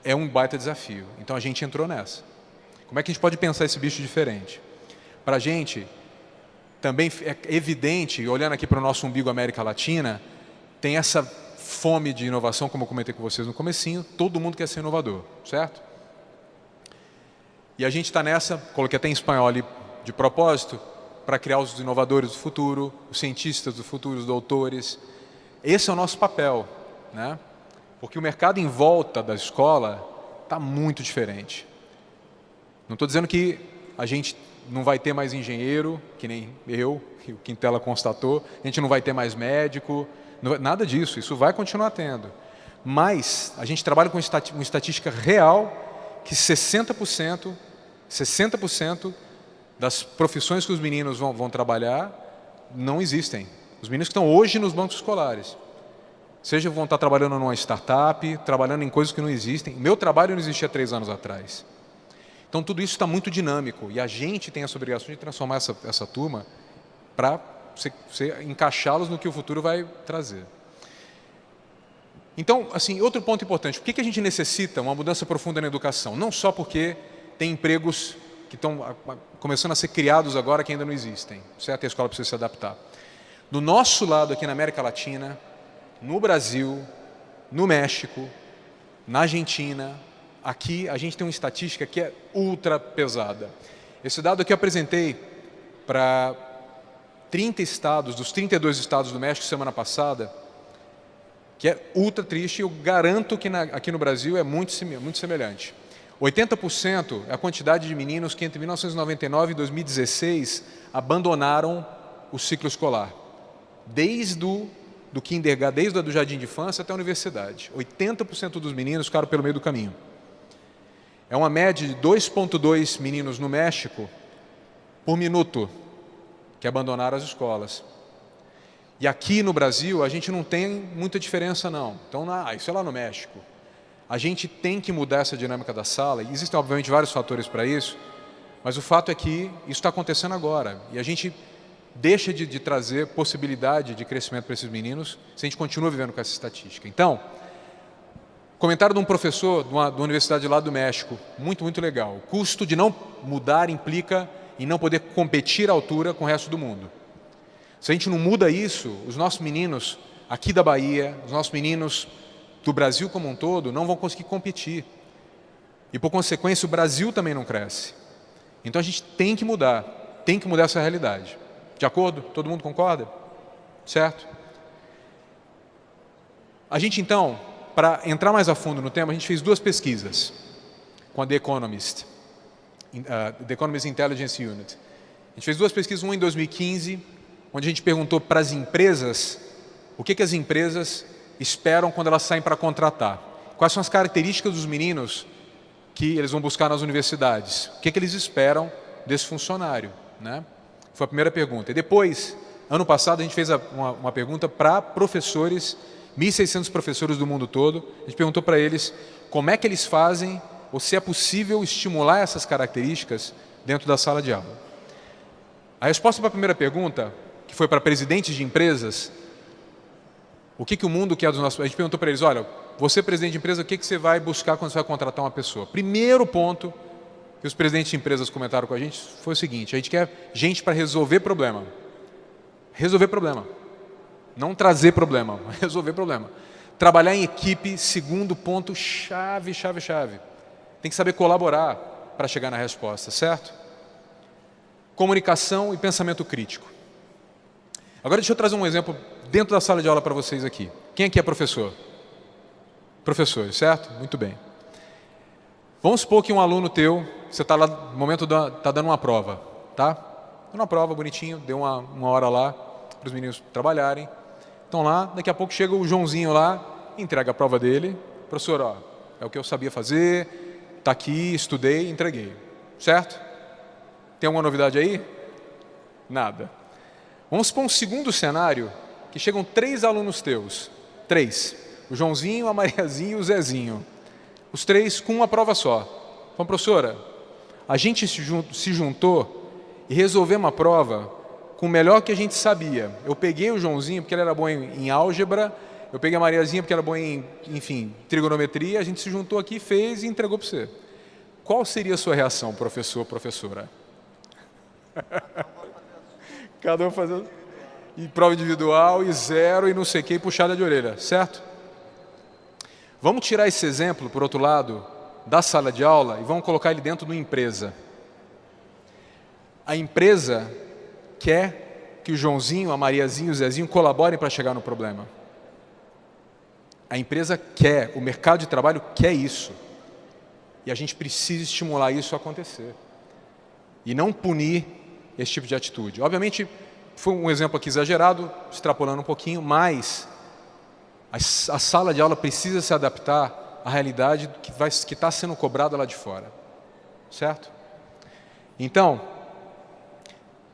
é um baita desafio. Então a gente entrou nessa. Como é que a gente pode pensar esse bicho diferente? Para a gente, também é evidente, olhando aqui para o nosso umbigo América Latina, tem essa fome de inovação, como eu comentei com vocês no comecinho, todo mundo quer ser inovador, certo? E a gente está nessa, coloquei até em espanhol ali de propósito, para criar os inovadores do futuro, os cientistas do futuro, os doutores. Esse é o nosso papel, né? Porque o mercado em volta da escola está muito diferente. Não estou dizendo que a gente não vai ter mais engenheiro, que nem eu, que o Quintela constatou, a gente não vai ter mais médico, nada disso, isso vai continuar tendo. Mas a gente trabalha com uma estatística real que 60% das profissões que os meninos vão trabalhar não existem. Os meninos que estão hoje nos bancos escolares. Seja vão estar trabalhando numa startup, trabalhando em coisas que não existem. Meu trabalho não existia 3 anos atrás. Então, tudo isso está muito dinâmico e a gente tem essa obrigação de transformar essa turma para encaixá-los no que o futuro vai trazer. Então, assim, outro ponto importante, por que a gente necessita uma mudança profunda na educação? Não só porque tem empregos que estão começando a ser criados agora que ainda não existem, certo? A escola precisa se adaptar. Do nosso lado aqui na América Latina, no Brasil, no México, na Argentina, aqui a gente tem uma estatística que é ultra pesada. Esse dado aqui eu apresentei para 30 estados, dos 32 estados do México semana passada, que é ultra triste e eu garanto que aqui no Brasil é muito semelhante. 80% é a quantidade de meninos que entre 1999 e 2016 abandonaram o ciclo escolar. Desde do kindergarten, desde o jardim de infância até a universidade. 80% dos meninos ficaram pelo meio do caminho. É uma média de 2,2 meninos no México por minuto que abandonaram as escolas. E aqui no Brasil a gente não tem muita diferença não. Então, isso é lá no México. A gente tem que mudar essa dinâmica da sala, e existem obviamente vários fatores para isso, mas o fato é que isso está acontecendo agora, e a gente deixa de trazer possibilidade de crescimento para esses meninos se a gente continua vivendo com essa estatística. Então, comentário de um professor de uma universidade lá do México, muito legal. O custo de não mudar implica em não poder competir à altura com o resto do mundo. Se a gente não muda isso, os nossos meninos aqui da Bahia, os nossos meninos do Brasil como um todo, não vão conseguir competir. E, por consequência, o Brasil também não cresce. Então, a gente tem que mudar essa realidade. De acordo? Todo mundo concorda? Certo? A gente, então, para entrar mais a fundo no tema, a gente fez 2 pesquisas com a The Economist Intelligence Unit. A gente fez 2 pesquisas, uma em 2015, onde a gente perguntou para as empresas o que as empresas esperam quando elas saem para contratar. Quais são as características dos meninos que eles vão buscar nas universidades? O que eles esperam desse funcionário, né? Foi a primeira pergunta. E depois, ano passado, a gente fez uma pergunta para professores 1.600 professores do mundo todo. A gente perguntou para eles como é que eles fazem, ou se é possível estimular essas características dentro da sala de aula. A resposta para a primeira pergunta, que foi para presidentes de empresas, o que o mundo quer dos nossos... A gente perguntou para eles, olha, você presidente de empresa, o que você vai buscar quando você vai contratar uma pessoa? Primeiro ponto que os presidentes de empresas comentaram com a gente foi o seguinte: a gente quer gente para resolver problema. Resolver problema. Não trazer problema, mas resolver problema. Trabalhar em equipe, segundo ponto, chave. Tem que saber colaborar para chegar na resposta, certo? Comunicação e pensamento crítico. Agora deixa eu trazer um exemplo dentro da sala de aula para vocês aqui. Quem aqui é professor? Professores, certo? Muito bem. Vamos supor que um aluno teu, você está lá, no momento está dando uma prova, tá? Dando uma prova, bonitinho, deu uma hora lá para os meninos trabalharem. Estão lá, daqui a pouco chega o Joãozinho lá, entrega a prova dele. Professor, ó, é o que eu sabia fazer, está aqui, estudei, entreguei. Certo? Tem alguma novidade aí? Nada. Vamos supor um segundo cenário, que chegam 3 alunos teus. 3. O Joãozinho, a Mariazinha e o Zezinho. Os 3 com uma prova só. Então, professora, a gente se juntou e resolvemos uma prova com o melhor que a gente sabia. Eu peguei o Joãozinho porque ele era bom em álgebra, eu peguei a Mariazinha porque era bom em, enfim, trigonometria, a gente se juntou aqui, fez e entregou para você. Qual seria a sua reação, professor, professora? Cada um fazendo... E prova individual, e 0, e não sei o que, e puxada de orelha, certo? Vamos tirar esse exemplo, por outro lado, da sala de aula e vamos colocar ele dentro de uma empresa. A empresa quer que o Joãozinho, a Mariazinha e o Zezinho colaborem para chegar no problema. A empresa quer, o mercado de trabalho quer isso. E a gente precisa estimular isso a acontecer. E não punir esse tipo de atitude. Obviamente, foi um exemplo aqui exagerado, extrapolando um pouquinho, mas a sala de aula precisa se adaptar à realidade que está sendo cobrada lá de fora. Certo? Então,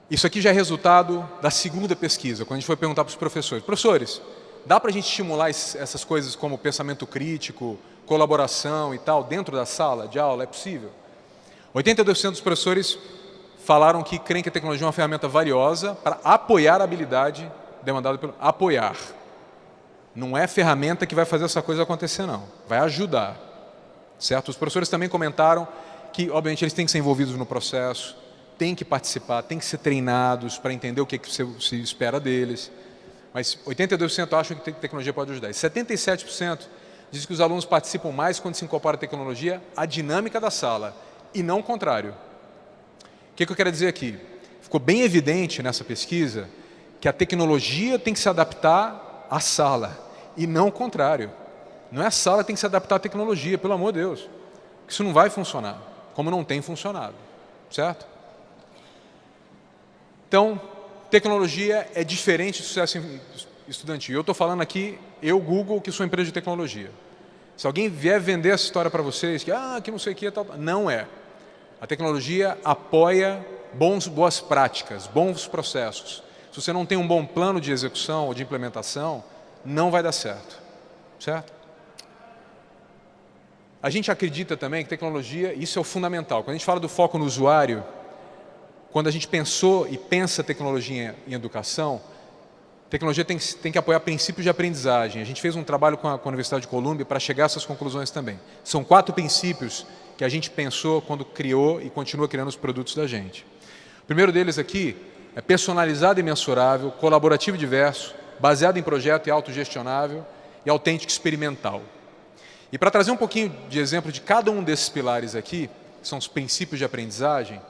isso aqui já é resultado da segunda pesquisa, quando a gente foi perguntar para os professores. Professores, dá para a gente estimular essas coisas como pensamento crítico, colaboração e tal, dentro da sala de aula? É possível? 82% dos professores falaram que creem que a tecnologia é uma ferramenta valiosa para apoiar a habilidade demandada pelo... Apoiar. Não é ferramenta que vai fazer essa coisa acontecer, não. Vai ajudar. Certo? Os professores também comentaram que, obviamente, eles têm que ser envolvidos no processo, têm que participar, têm que ser treinados para entender o que se espera deles. Mas 82% acham que a tecnologia pode ajudar. E 77% dizem que os alunos participam mais quando se incorpora a tecnologia à dinâmica da sala, e não o contrário. O que eu quero dizer aqui? Ficou bem evidente nessa pesquisa que a tecnologia tem que se adaptar à sala, e não o contrário. Não é a sala que tem que se adaptar à tecnologia, pelo amor de Deus. Isso não vai funcionar, como não tem funcionado. Certo? Então, tecnologia é diferente de sucesso estudantil. Eu estou falando aqui, eu, Google, que sou empresa de tecnologia. Se alguém vier vender essa história para vocês, que não sei o que, tal, não é. A tecnologia apoia boas práticas, bons processos. Se você não tem um bom plano de execução ou de implementação, não vai dar certo. Certo? A gente acredita também que tecnologia, isso é o fundamental. Quando a gente fala do foco no usuário, quando a gente pensou e pensa tecnologia em educação, tecnologia tem que apoiar princípios de aprendizagem. A gente fez um trabalho com a Universidade de Colômbia para chegar a essas conclusões também. São 4 princípios que a gente pensou quando criou e continua criando os produtos da gente. O primeiro deles aqui é personalizado e mensurável, colaborativo e diverso, baseado em projeto e autogestionável e autêntico e experimental. E para trazer um pouquinho de exemplo de cada um desses pilares aqui, que são os princípios de aprendizagem,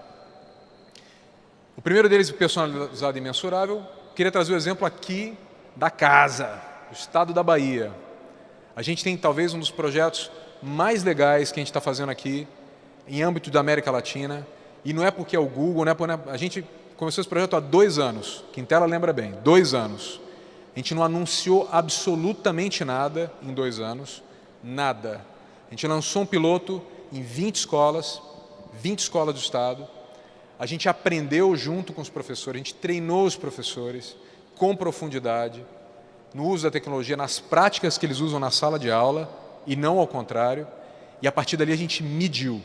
o primeiro deles, personalizado e mensurável, queria trazer o exemplo aqui da casa, do estado da Bahia. A gente tem talvez um dos projetos mais legais que a gente está fazendo aqui, em âmbito da América Latina, e não é porque é o Google, a gente começou esse projeto há 2 anos, Quintela lembra bem, 2 anos. A gente não anunciou absolutamente nada em 2 anos, nada. A gente lançou um piloto em 20 escolas do estado. A gente aprendeu junto com os professores, a gente treinou os professores com profundidade. no uso da tecnologia, nas práticas que eles usam na sala de aula, e não ao contrário. E a partir dali a gente mediu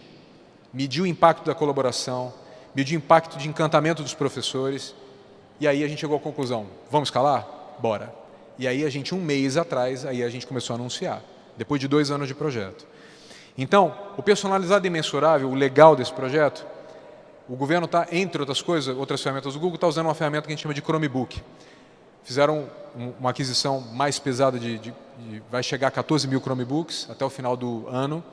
o impacto da colaboração, mediu o impacto de encantamento dos professores, e aí a gente chegou à conclusão, vamos escalar? Bora. E aí a gente, um mês atrás, aí a gente começou a anunciar, depois de 2 anos de projeto. Então, o personalizado e mensurável, o legal desse projeto, o governo está, entre outras coisas, outras ferramentas do Google, está usando uma ferramenta que a gente chama de Chromebook. Fizeram uma aquisição mais pesada, vai chegar a 14 mil Chromebooks até o final do ano.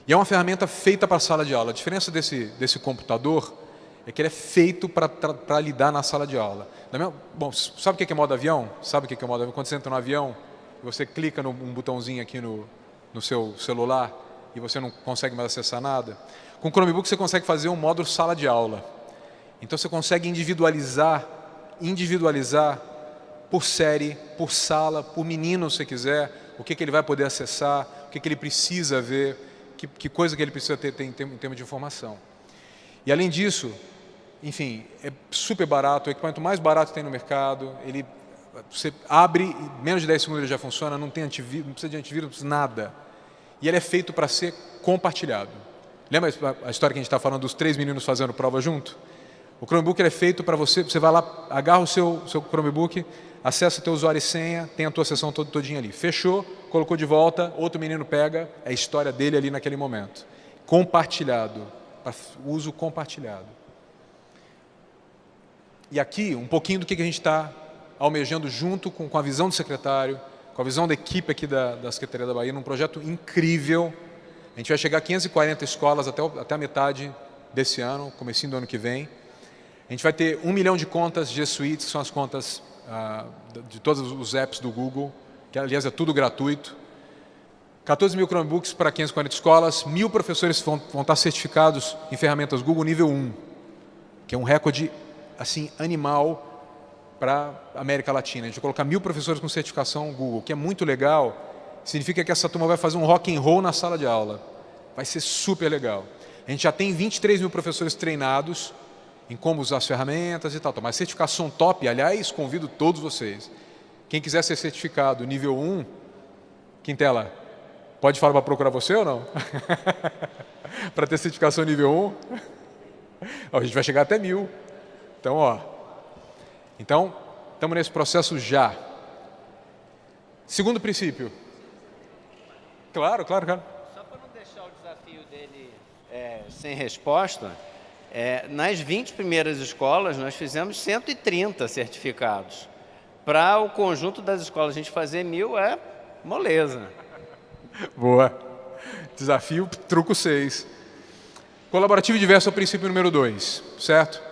E é uma ferramenta feita para a sala de aula. A diferença desse computador é que ele é feito para lidar na sala de aula. Bom, sabe o que é modo avião? Sabe o que é modo avião? Quando você entra no avião, você clica num botãozinho aqui no seu celular e você não consegue mais acessar nada. Com o Chromebook você consegue fazer um módulo sala de aula. Então você consegue individualizar por série, por sala, por menino se quiser, o que ele vai poder acessar, o que ele precisa ver, que coisa que ele precisa ter em termos de informação. E além disso, enfim, é super barato, o equipamento mais barato que tem no mercado, você abre, menos de 10 segundos ele já funciona, não tem antivírus, não precisa de antivírus, não precisa de nada. E ele é feito para ser compartilhado. Lembra a história que a gente está falando dos 3 meninos fazendo prova junto? O Chromebook é feito para você vai lá, agarra o seu Chromebook, acessa teu usuário e senha, tem a tua sessão todinha ali. Fechou, colocou de volta, outro menino pega, é a história dele ali naquele momento. Compartilhado, para uso compartilhado. E aqui, um pouquinho do que a gente está almejando junto com a visão do secretário, com a visão da equipe aqui da Secretaria da Bahia, num projeto incrível. A gente vai chegar a 540 escolas até a metade desse ano, comecinho do ano que vem. A gente vai ter 1 milhão de contas G Suite, que são as contas de todos os apps do Google, que aliás é tudo gratuito. 14 mil Chromebooks para 540 escolas, 1.000 professores vão estar certificados em ferramentas Google nível 1, que é um recorde assim, animal para a América Latina. A gente vai colocar 1.000 professores com certificação Google, que é muito legal, significa que essa turma vai fazer um rock and roll na sala de aula. Vai ser super legal. A gente já tem 23 mil professores treinados em como usar as ferramentas e tal. Mas certificação top, aliás, convido todos vocês. Quem quiser ser certificado nível 1, Quintela, pode falar para procurar você ou não? Para ter certificação nível 1, a gente vai chegar até 1.000. Então, estamos nesse processo já. Segundo princípio. Claro. Só para não deixar o desafio dele sem resposta, nas 20 primeiras escolas nós fizemos 130 certificados. Para o conjunto das escolas a gente fazer 1.000 é moleza. Boa. Desafio, truco 6. Colaborativo e diverso é o princípio número 2, certo?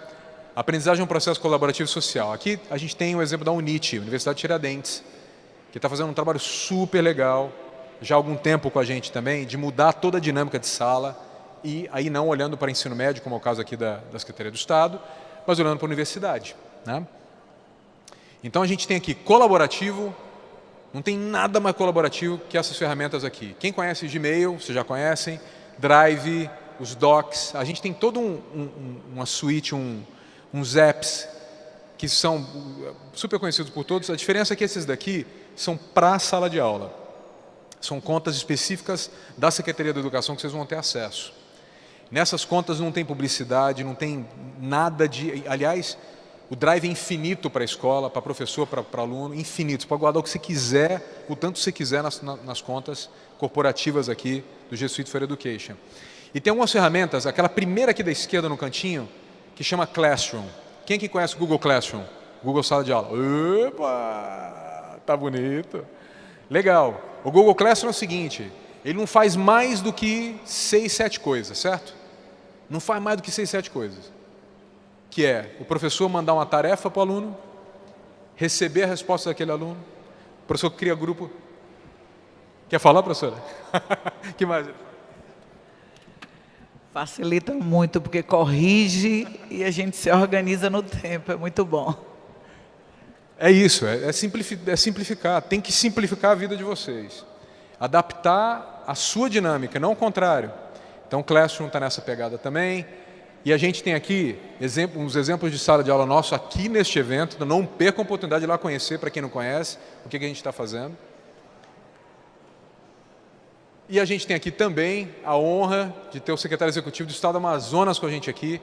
Aprendizagem é um processo colaborativo e social. Aqui a gente tem o exemplo da UNIT, Universidade de Tiradentes, que está fazendo um trabalho super legal, já há algum tempo com a gente também, de mudar toda a dinâmica de sala, e aí não olhando para ensino médio, como é o caso aqui da Secretaria do Estado, mas olhando para a universidade, né? Então a gente tem aqui colaborativo, não tem nada mais colaborativo que essas ferramentas aqui. Quem conhece Gmail, vocês já conhecem, Drive, os Docs, a gente tem todo uma suite, uns apps que são super conhecidos por todos. A diferença é que esses daqui são para a sala de aula. São contas específicas da Secretaria da Educação que vocês vão ter acesso. Nessas contas não tem publicidade, não tem nada de... Aliás, o Drive é infinito para a escola, para professor, para aluno, infinito. Você pode guardar o que você quiser, o tanto que você quiser nas contas corporativas aqui do G Suite for Education. E tem algumas ferramentas, aquela primeira aqui da esquerda no cantinho, que chama Classroom. Quem que conhece o Google Classroom? Google Sala de Aula. Opa! Tá bonito. Legal. O Google Classroom é o seguinte, ele não faz mais do que 6, 7 coisas, certo? Não faz mais do que 6, 7 coisas. Que é o professor mandar uma tarefa para o aluno, receber a resposta daquele aluno, o professor cria grupo. Quer falar, professora? Que mais? Facilita muito, porque corrige e a gente se organiza no tempo, é muito bom. É isso, é simplificar, tem que simplificar a vida de vocês. Adaptar a sua dinâmica, não o contrário. Então o Classroom está nessa pegada também. E a gente tem aqui uns exemplos de sala de aula nosso aqui neste evento. Então não percam a oportunidade de ir lá conhecer, para quem não conhece, o que a gente está fazendo. E a gente tem aqui também a honra de ter o secretário executivo do Estado do Amazonas com a gente aqui,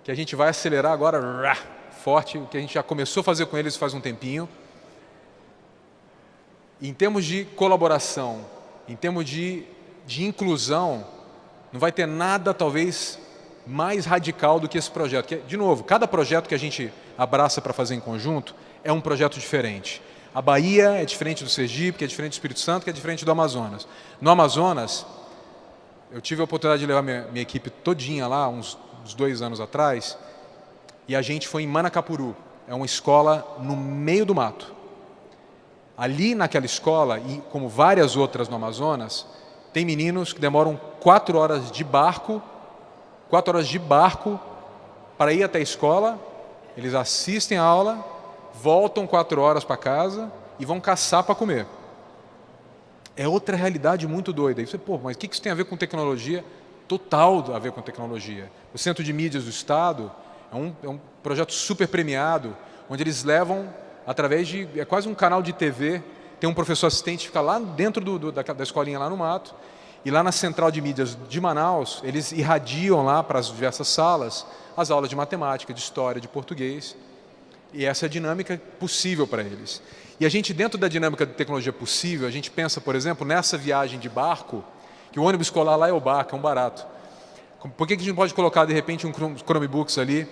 que a gente vai acelerar agora forte, o que a gente já começou a fazer com eles faz um tempinho. Em termos de colaboração, em termos de inclusão, não vai ter nada talvez mais radical do que esse projeto. Que, de novo, cada projeto que a gente abraça para fazer em conjunto é um projeto diferente. A Bahia é diferente do Sergipe, que é diferente do Espírito Santo, que é diferente do Amazonas. No Amazonas, eu tive a oportunidade de levar minha equipe todinha lá, uns 2 anos atrás, e a gente foi em Manacapuru. É uma escola no meio do mato. Ali naquela escola, e como várias outras no Amazonas, tem meninos que demoram 4 horas de barco para ir até a escola, eles assistem a aula, voltam 4 horas para casa e vão caçar para comer. É outra realidade muito doida. E você, pô, mas o que isso tem a ver com tecnologia? Total a ver com tecnologia. O Centro de Mídias do Estado é um projeto super premiado, onde eles levam, através de... é quase um canal de TV, tem um professor assistente que fica lá dentro da escolinha, lá no mato, e lá na Central de Mídias de Manaus, eles irradiam lá para as diversas salas as aulas de matemática, de história, de português, e essa é a dinâmica possível para eles. E a gente, dentro da dinâmica de tecnologia possível, a gente pensa, por exemplo, nessa viagem de barco, que o ônibus escolar lá é o barco, é um barato. Por que a gente não pode colocar, de repente, um Chromebooks ali,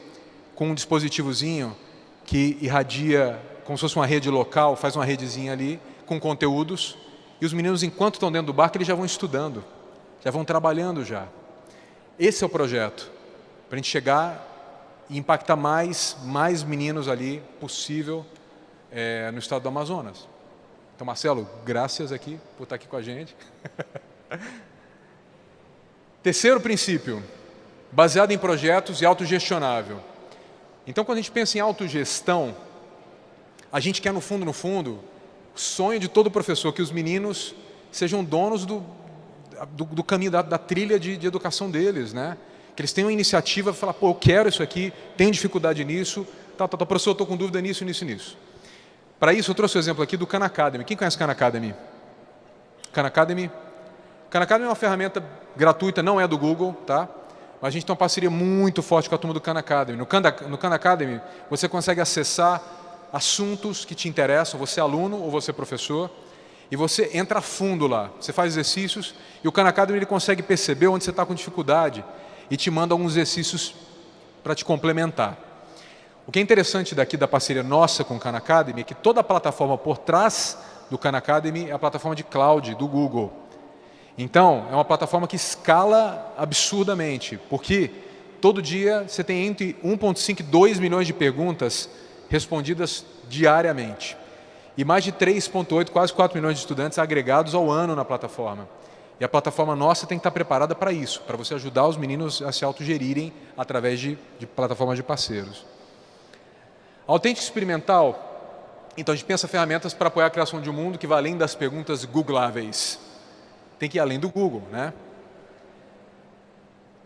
com um dispositivozinho que irradia, como se fosse uma rede local, faz uma redezinha ali, com conteúdos, e os meninos, enquanto estão dentro do barco, eles já vão estudando, já vão trabalhando já. Esse é o projeto, para a gente chegar e impactar mais meninos ali possível no estado do Amazonas. Então, Marcelo, graças aqui por estar aqui com a gente. Terceiro princípio, baseado em projetos e autogestionável. Então, quando a gente pensa em autogestão, a gente quer, no fundo, o sonho de todo professor, que os meninos sejam donos do caminho, da trilha de educação deles, né? Que eles tenham iniciativa para falar, pô, eu quero isso aqui, tenho dificuldade nisso, professor, eu estou com dúvida nisso. Para isso, eu trouxe o exemplo aqui do Khan Academy. Quem conhece Khan Academy? Khan Academy é uma ferramenta gratuita, não é do Google, tá? Mas a gente tem uma parceria muito forte com a turma do Khan Academy. No Khan Academy, você consegue acessar assuntos que te interessam, você é aluno ou você é professor, e você entra a fundo lá. Você faz exercícios e o Khan Academy ele consegue perceber onde você está com dificuldade e te manda alguns exercícios para te complementar. O que é interessante daqui da parceria nossa com o Khan Academy é que toda a plataforma por trás do Khan Academy é a plataforma de cloud do Google. Então, é uma plataforma que escala absurdamente, porque todo dia você tem entre 1,5 e 2 milhões de perguntas respondidas diariamente. E mais de 3,8, quase 4 milhões de estudantes agregados ao ano na plataforma. E a plataforma nossa tem que estar preparada para isso, para você ajudar os meninos a se autogerirem através de plataformas de parceiros. Autêntico experimental, então a gente pensa ferramentas para apoiar a criação de um mundo que vai além das perguntas googláveis. Tem que ir além do Google, né?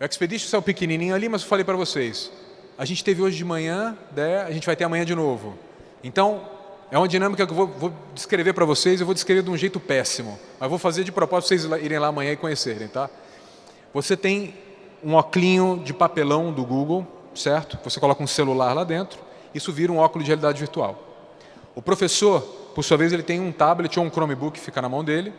O Expedition saiu pequenininho ali, mas eu falei para vocês. A gente teve hoje de manhã, a gente vai ter amanhã de novo. Então, é uma dinâmica que eu vou descrever para vocês, eu vou descrever de um jeito péssimo, mas vou fazer de propósito para vocês irem lá amanhã e conhecerem, tá? Você tem um óculinho de papelão do Google, certo? Você coloca um celular lá dentro, isso vira um óculos de realidade virtual. O professor, por sua vez, ele tem um tablet ou um Chromebook que fica na mão dele,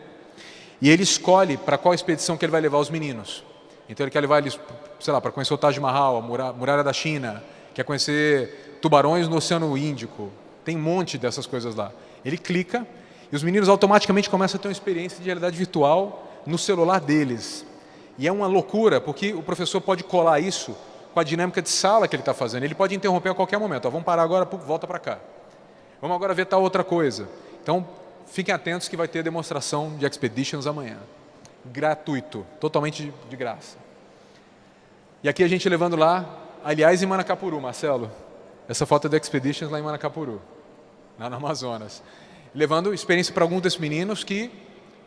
e ele escolhe para qual expedição que ele vai levar os meninos. Então ele quer levar eles, sei lá, para conhecer o Taj Mahal, a muralha da China, quer conhecer tubarões no Oceano Índico. Tem um monte dessas coisas lá. Ele clica e os meninos automaticamente começam a ter uma experiência de realidade virtual no celular deles. E é uma loucura, porque o professor pode colar isso com a dinâmica de sala que ele está fazendo. Ele pode interromper a qualquer momento. Vamos parar agora, volta para cá. Vamos agora ver tal outra coisa. Então, fiquem atentos que vai ter demonstração de Expeditions amanhã. Gratuito, totalmente de graça. E aqui a gente levando lá, aliás, em Manacapuru, Marcelo. Essa foto é do Expeditions lá em Manacapuru, lá no Amazonas. Levando experiência para alguns desses meninos que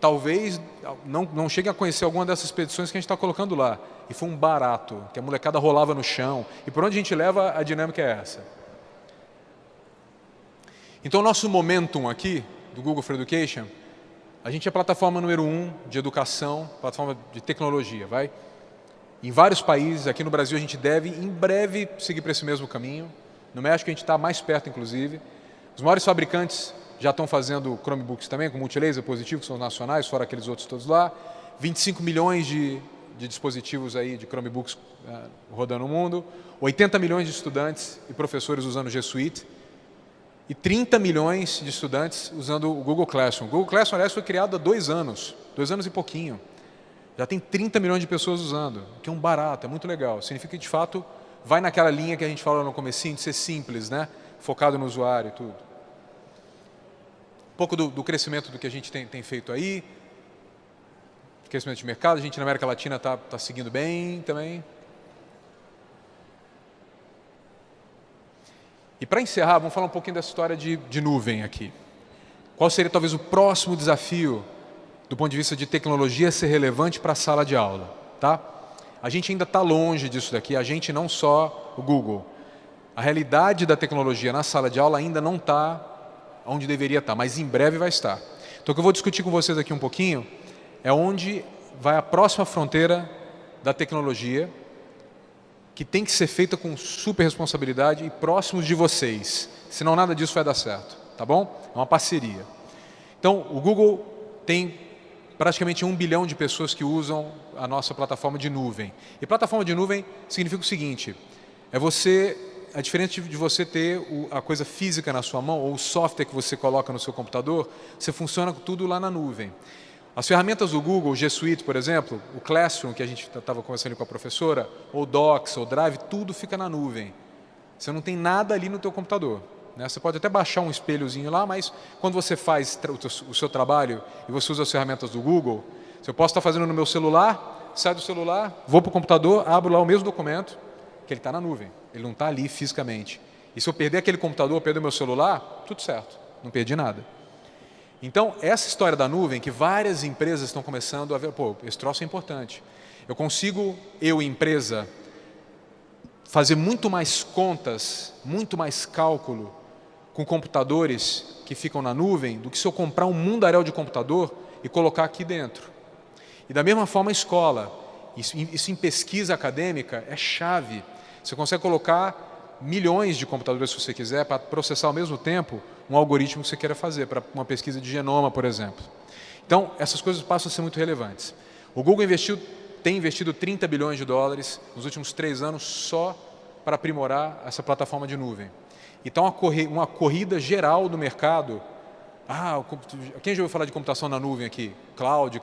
talvez não cheguem a conhecer alguma dessas expedições que a gente está colocando lá. E foi um barato, que a molecada rolava no chão. E por onde a gente leva, a dinâmica é essa. Então, o nosso momentum aqui, do Google for Education, a gente é a plataforma número 1 de educação, plataforma de tecnologia, vai? Em vários países, aqui no Brasil a gente deve, em breve, seguir para esse mesmo caminho. No México a gente está mais perto, inclusive. Os maiores fabricantes já estão fazendo Chromebooks também, com multilaser positivo, que são os nacionais, fora aqueles outros todos lá. 25 milhões de dispositivos aí, de Chromebooks rodando no mundo. 80 milhões de estudantes e professores usando o G Suite. E 30 milhões de estudantes usando o Google Classroom. O Google Classroom, aliás, foi criado há 2 anos e pouquinho. Já tem 30 milhões de pessoas usando, o que é um barato, é muito legal. Significa que, de fato, vai naquela linha que a gente falou no comecinho, de ser simples, né? Focado no usuário e tudo. Um pouco do crescimento do que a gente tem feito aí. Crescimento de mercado, a gente na América Latina está seguindo bem também. E para encerrar, vamos falar um pouquinho dessa história de nuvem aqui. Qual seria talvez o próximo desafio do ponto de vista de tecnologia ser relevante para a sala de aula, tá? A gente ainda está longe disso daqui, a gente não só o Google. A realidade da tecnologia na sala de aula ainda não está onde deveria estar, mas em breve vai estar. Então o que eu vou discutir com vocês aqui um pouquinho é onde vai a próxima fronteira da tecnologia, que tem que ser feita com super responsabilidade e próximos de vocês, senão nada disso vai dar certo, tá bom? É uma parceria. Então o Google tem praticamente 1 bilhão de pessoas que usam a nossa plataforma de nuvem. E plataforma de nuvem significa o seguinte, é diferente de você ter a coisa física na sua mão, ou o software que você coloca no seu computador, você funciona tudo lá na nuvem. As ferramentas do Google, o G Suite, por exemplo, o Classroom, que a gente estava conversando com a professora, ou Docs, ou Drive, tudo fica na nuvem. Você não tem nada ali no teu computador. Você pode até baixar um espelhozinho lá, mas quando você faz o seu trabalho e você usa as ferramentas do Google, eu posso estar fazendo no meu celular, saio do celular, vou para o computador, abro lá o mesmo documento, que ele está na nuvem, ele não está ali fisicamente. E se eu perder aquele computador, perder o meu celular, tudo certo, não perdi nada. Então, essa história da nuvem, que várias empresas estão começando a ver, pô, esse troço é importante. Eu consigo, empresa, fazer muito mais contas, muito mais cálculo, com computadores que ficam na nuvem do que se eu comprar um mundaréu de computador e colocar aqui dentro. E da mesma forma a escola, isso em pesquisa acadêmica é chave. Você consegue colocar milhões de computadores se você quiser para processar ao mesmo tempo um algoritmo que você queira fazer, para uma pesquisa de genoma, por exemplo. Então, essas coisas passam a ser muito relevantes. O Google tem investido 30 bilhões de dólares nos últimos 3 anos só para aprimorar essa plataforma de nuvem. Então, uma corrida geral do mercado. Quem já ouviu falar de computação na nuvem aqui? Cloud,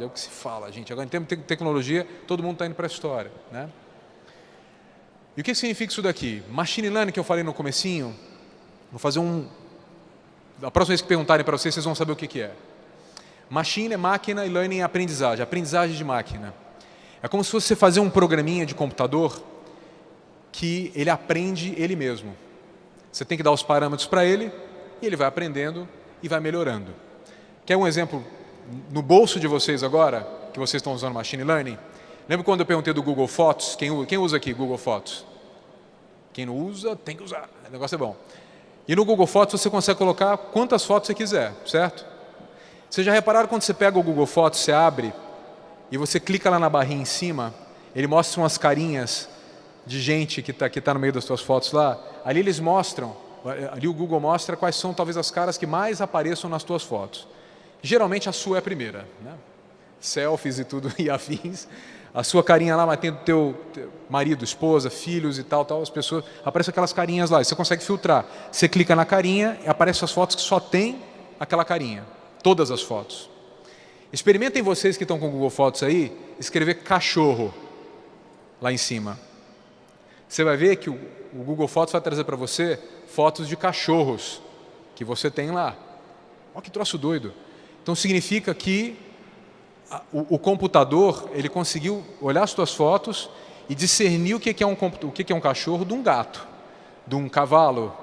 é o que se fala, gente. Agora, em termos de tecnologia, todo mundo está indo para a história, né? E o que significa isso daqui? Machine Learning, que eu falei no comecinho, vou fazer a próxima vez que perguntarem para vocês vão saber o que é. Machine é máquina e learning é aprendizagem de máquina. É como se fosse você fazer um programinha de computador que ele aprende ele mesmo. Você tem que dar os parâmetros para ele e ele vai aprendendo e vai melhorando. Quer um exemplo no bolso de vocês agora, que vocês estão usando Machine Learning? Lembra quando eu perguntei do Google Fotos? Quem usa aqui Google Fotos? Quem não usa, tem que usar. O negócio é bom. E no Google Fotos você consegue colocar quantas fotos você quiser, certo? Vocês já repararam quando você pega o Google Fotos, você abre e você clica lá na barrinha em cima, ele mostra umas carinhas de gente que tá no meio das suas fotos lá. Ali eles mostram, ali o Google mostra quais são talvez as caras que mais apareçam nas tuas fotos. Geralmente a sua é a primeira, né? Selfies e tudo e afins. A sua carinha lá, mas tem o teu marido, esposa, filhos e tal, as pessoas, aparecem aquelas carinhas lá, e você consegue filtrar. Você clica na carinha e aparecem as fotos que só tem aquela carinha, todas as fotos. Experimentem vocês que estão com o Google Fotos aí, escrever cachorro lá em cima. Você vai ver que o Google Fotos vai trazer para você fotos de cachorros que você tem lá. Olha que troço doido. Então significa que o computador, ele conseguiu olhar as suas fotos e discernir o que é um cachorro de um gato, de um cavalo,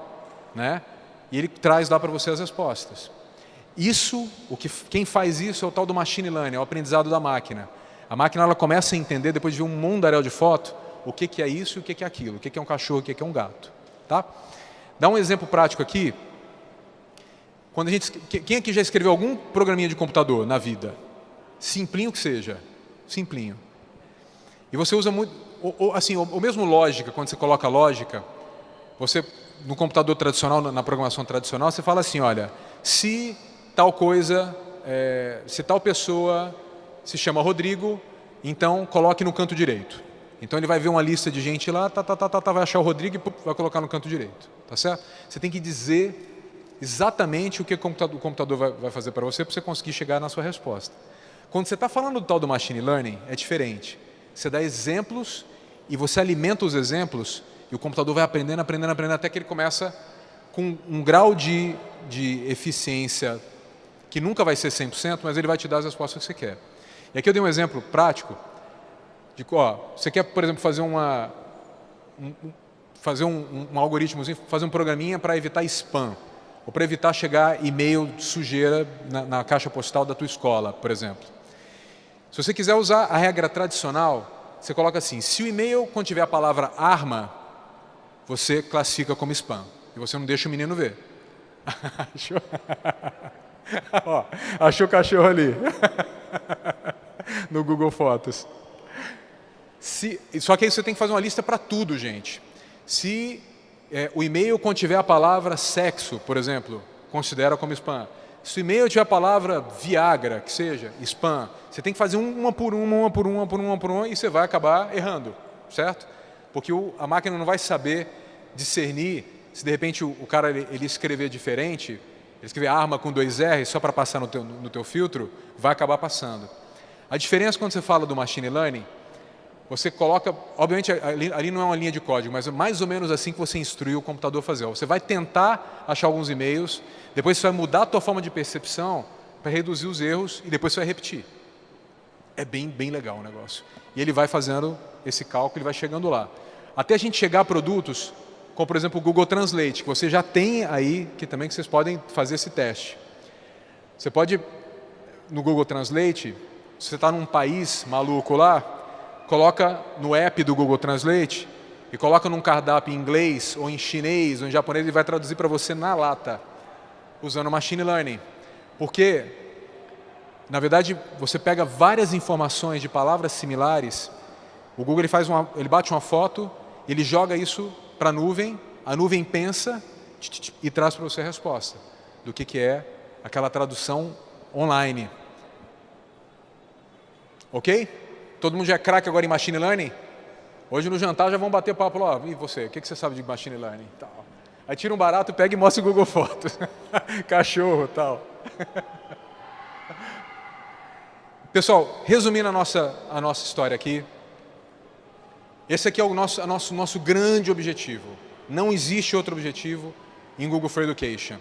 né? E ele traz lá para você as respostas. Quem faz isso é o tal do machine learning, é o aprendizado da máquina. A máquina ela começa a entender, depois de ver um mundaréu de foto, o que é isso e o que é aquilo, o que é um cachorro, o que é um gato. Tá? Dá um exemplo prático aqui. Quem aqui já escreveu algum programinha de computador na vida? Simplinho que seja. Simplinho. E você usa muito... o mesmo lógica, quando você coloca lógica, você, no computador tradicional, na programação tradicional, você fala assim, olha, se tal coisa, se tal pessoa se chama Rodrigo, então coloque no canto direito. Então ele vai ver uma lista de gente lá, vai achar o Rodrigo e vai colocar no canto direito. Tá certo? Você tem que dizer exatamente o que o computador vai fazer para você conseguir chegar na sua resposta. Quando você está falando do tal do machine learning, é diferente. Você dá exemplos e você alimenta os exemplos e o computador vai aprendendo até que ele começa com um grau de eficiência que nunca vai ser 100%, mas ele vai te dar as respostas que você quer. E aqui eu dei um exemplo prático de, você quer, por exemplo, fazer um algoritmozinho, fazer um programinha para evitar spam, ou para evitar chegar e-mail de sujeira na caixa postal da tua escola, por exemplo. Se você quiser usar a regra tradicional, você coloca assim, se o e-mail contiver a palavra arma, você classifica como spam, e você não deixa o menino ver. Achou o cachorro ali, no Google Fotos. Só que aí você tem que fazer uma lista para tudo, gente. Se o e-mail contiver a palavra sexo, por exemplo, considera como spam. Se o e-mail tiver a palavra Viagra, que seja, spam, você tem que fazer uma por uma, e você vai acabar errando, certo? Porque a máquina não vai saber discernir se de repente o cara ele escrever diferente, ele escrever arma com 2 R só para passar no teu filtro, vai acabar passando. A diferença quando você fala do machine learning, você coloca, obviamente ali não é uma linha de código, mas é mais ou menos assim que você instrui o computador a fazer. Você vai tentar achar alguns e-mails, depois você vai mudar a tua forma de percepção para reduzir os erros e depois você vai repetir. É bem legal o negócio. E ele vai fazendo esse cálculo e vai chegando lá. Até a gente chegar a produtos, como por exemplo o Google Translate, que você já tem aí, que vocês podem fazer esse teste. Você pode, no Google Translate, se você está num país maluco lá, coloca no app do Google Translate e coloca num cardápio em inglês, ou em chinês, ou em japonês, ele vai traduzir para você na lata, usando machine learning. Porque, na verdade, você pega várias informações de palavras similares, o Google ele bate uma foto, ele joga isso para a nuvem pensa e traz para você a resposta do que é aquela tradução online. Ok? Todo mundo já é craque agora em machine learning? Hoje no jantar já vão bater papo lá. E você, o que você sabe de machine learning? Tal. Aí tira um barato, pega e mostra o Google Fotos. Cachorro e tal. Pessoal, resumindo a nossa história aqui, esse aqui é o nosso grande objetivo. Não existe outro objetivo em Google for Education.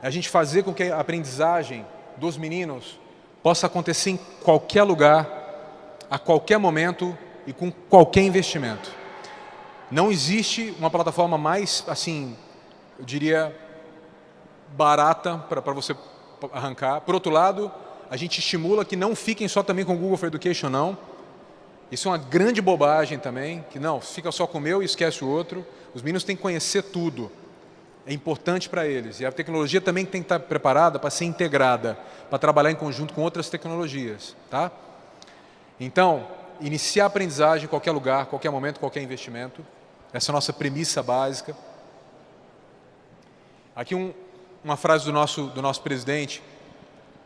É a gente fazer com que a aprendizagem dos meninos possa acontecer em qualquer lugar, a qualquer momento e com qualquer investimento. Não existe uma plataforma mais, assim, eu diria, barata para você arrancar. Por outro lado, a gente estimula que não fiquem só também com o Google for Education, não. Isso é uma grande bobagem também, que não, fica só com o meu e esquece o outro. Os meninos têm que conhecer tudo. É importante para eles. E a tecnologia também tem que estar preparada para ser integrada, para trabalhar em conjunto com outras tecnologias. Tá? Então, iniciar a aprendizagem em qualquer lugar, qualquer momento, qualquer investimento. Essa é a nossa premissa básica. Aqui uma frase do nosso presidente,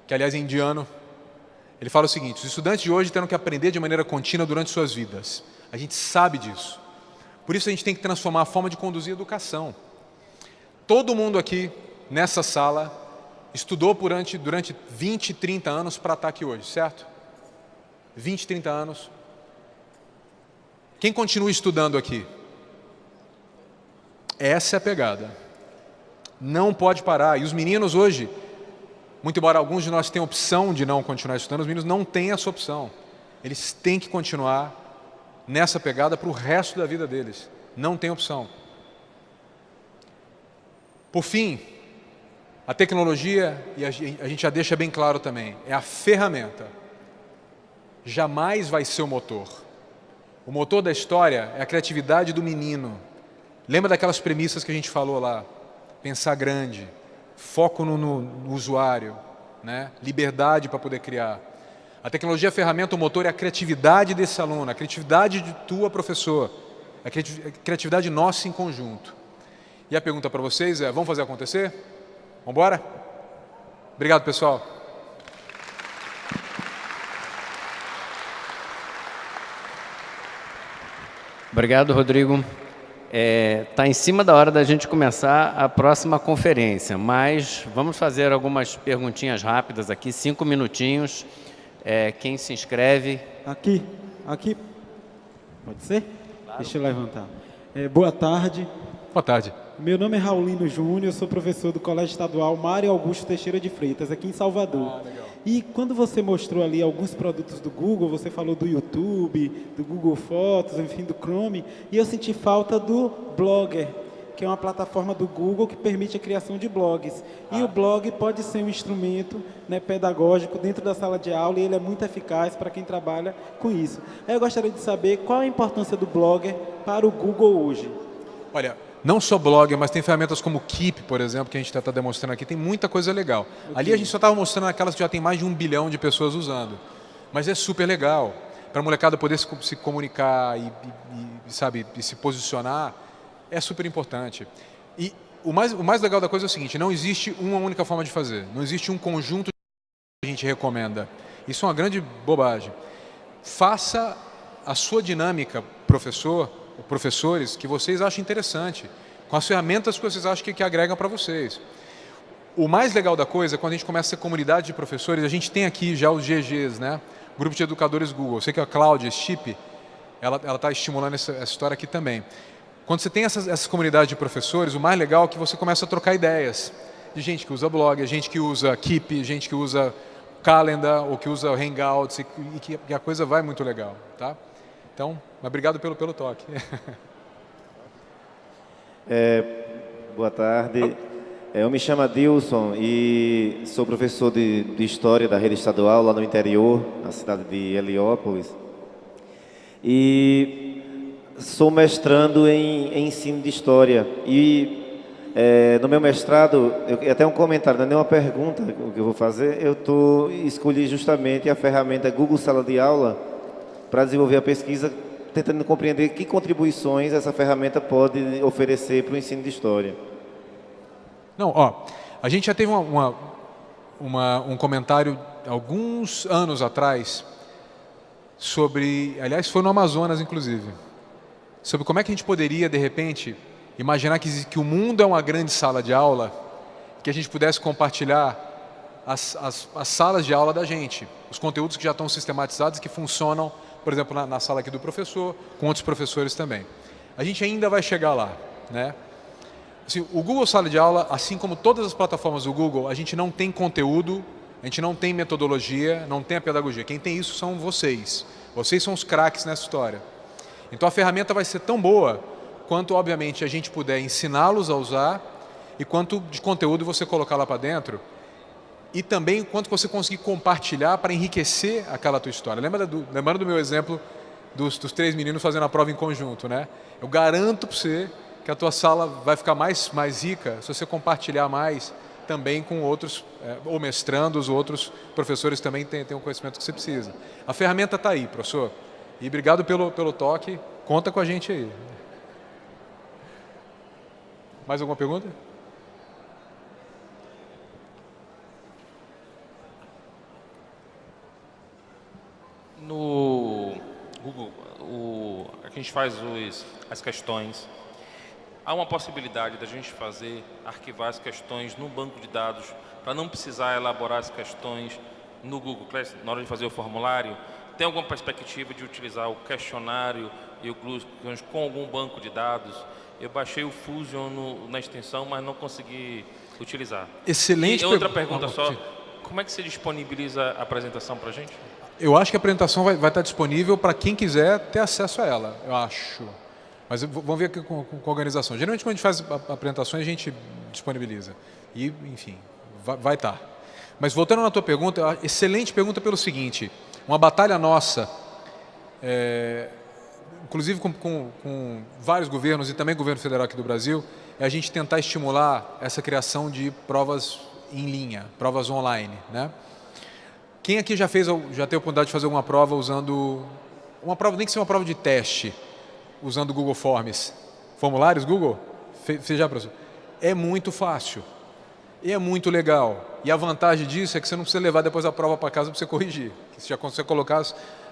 que aliás é indiano. Ele fala o seguinte: os estudantes de hoje terão que aprender de maneira contínua durante suas vidas. A gente sabe disso. Por isso a gente tem que transformar a forma de conduzir a educação. Todo mundo aqui, nessa sala, estudou durante 20, 30 anos para estar aqui hoje, certo? 20, 30 anos. Quem continua estudando aqui? Essa é a pegada. Não pode parar. E os meninos hoje, muito embora alguns de nós tenham opção de não continuar estudando, os meninos não têm essa opção. Eles têm que continuar nessa pegada para o resto da vida deles. Não tem opção. Por fim, A tecnologia, e a gente já deixa bem claro também, é a ferramenta. Jamais vai ser o motor. O motor da história é a criatividade do menino. Lembra daquelas premissas que a gente falou lá? Pensar grande, foco no usuário, né? Liberdade para poder criar. A tecnologia é a ferramenta, o motor é a criatividade desse aluno, a criatividade de tua professor, a criatividade nossa em conjunto. E a pergunta para vocês é, vamos fazer acontecer? Vamos embora? Obrigado, pessoal. Obrigado, Rodrigo. Está em cima da hora da gente começar a próxima conferência, mas vamos fazer algumas perguntinhas rápidas aqui, 5 minutinhos. Quem se inscreve? Aqui. Pode ser? Claro. Deixa eu levantar. Boa tarde. Boa tarde. Meu nome é Raulino Júnior, sou professor do Colégio Estadual Mário Augusto Teixeira de Freitas, aqui em Salvador. Legal. E quando você mostrou ali alguns produtos do Google, você falou do YouTube, do Google Fotos, enfim, do Chrome, e eu senti falta do Blogger, que é uma plataforma do Google que permite a criação de blogs. E o blog pode ser um instrumento, né, pedagógico dentro da sala de aula, e ele é muito eficaz para quem trabalha com isso. Eu gostaria de saber qual a importância do Blogger para o Google hoje. Olha, não só blog, mas tem ferramentas como Keep, por exemplo, que a gente está demonstrando aqui, tem muita coisa legal. Okay. Ali a gente só estava mostrando aquelas que já tem mais de 1 bilhão de pessoas usando. Mas é super legal, para a molecada poder se comunicar sabe, e se posicionar, é super importante. E o mais legal da coisa é o seguinte, não existe uma única forma de fazer, não existe um conjunto que a gente recomenda. Isso é uma grande bobagem. Faça a sua dinâmica, professores, que vocês achem interessante, com as ferramentas que vocês acham que agregam para vocês. O mais legal da coisa é quando a gente começa a ser comunidade de professores, a gente tem aqui já os GGs, né? Grupo de Educadores Google. Eu sei que a Cláudia Chip, ela está estimulando essa história aqui também. Quando você tem essas comunidades de professores, o mais legal é que você começa a trocar ideias. De gente que usa blog, gente que usa Keep, gente que usa Calendar, ou que usa Hangouts, e que a coisa vai muito legal, tá? Então, obrigado pelo toque. Boa tarde. Eu me chamo Adilson e sou professor de História da rede estadual lá no interior, na cidade de Heliópolis. E sou mestrando em ensino de História. E no meu mestrado, até um comentário, não é nem uma pergunta que eu vou fazer, escolhi justamente a ferramenta Google Sala de Aula para desenvolver a pesquisa, tentando compreender que contribuições essa ferramenta pode oferecer para o ensino de História. Não, a gente já teve um comentário alguns anos atrás sobre, aliás, foi no Amazonas, inclusive, sobre como é que a gente poderia, de repente, imaginar que o mundo é uma grande sala de aula, que a gente pudesse compartilhar as salas de aula da gente, os conteúdos que já estão sistematizados e que funcionam, por exemplo, na sala aqui do professor, com outros professores também. A gente ainda vai chegar lá, né? Assim, o Google Sala de Aula, assim como todas as plataformas do Google, a gente não tem conteúdo, a gente não tem metodologia, não tem a pedagogia. Quem tem isso são vocês. Vocês são os craques nessa história. Então a ferramenta vai ser tão boa quanto, obviamente, a gente puder ensiná-los a usar e quanto de conteúdo você colocar lá para dentro e também quanto você conseguir compartilhar para enriquecer aquela tua história. Lembrando do meu exemplo dos 3 meninos fazendo a prova em conjunto, né? Eu garanto para você que a tua sala vai ficar mais rica se você compartilhar mais também com outros, ou mestrandos, ou outros professores também têm o conhecimento que você precisa. A ferramenta está aí, professor. E obrigado pelo toque. Conta com a gente aí. Mais alguma pergunta? No Google, a gente faz as questões. Há uma possibilidade da gente arquivar as questões no banco de dados para não precisar elaborar as questões no Google Classroom na hora de fazer o formulário? Tem alguma perspectiva de utilizar o questionário e o Google com algum banco de dados? Eu baixei o Fusion na extensão, mas não consegui utilizar. Excelente. E outra pergunta só, como é que você disponibiliza a apresentação para a gente? Eu acho que a apresentação vai estar disponível para quem quiser ter acesso a ela, eu acho. Mas vamos ver aqui com a organização. Geralmente, quando a gente faz apresentações, a gente disponibiliza. E, enfim, vai estar. Mas voltando na tua pergunta, excelente pergunta pelo seguinte, uma batalha nossa, inclusive com vários governos e também governo federal aqui do Brasil, é a gente tentar estimular essa criação de provas em linha, provas online, né? Quem aqui já teve a oportunidade de fazer alguma prova usando, uma prova, nem que seja uma prova de teste, usando o Google Forms? Formulários Google? Fez já, professor? É muito fácil. E é muito legal. E a vantagem disso é que você não precisa levar depois a prova para casa para você corrigir. Você já consegue colocar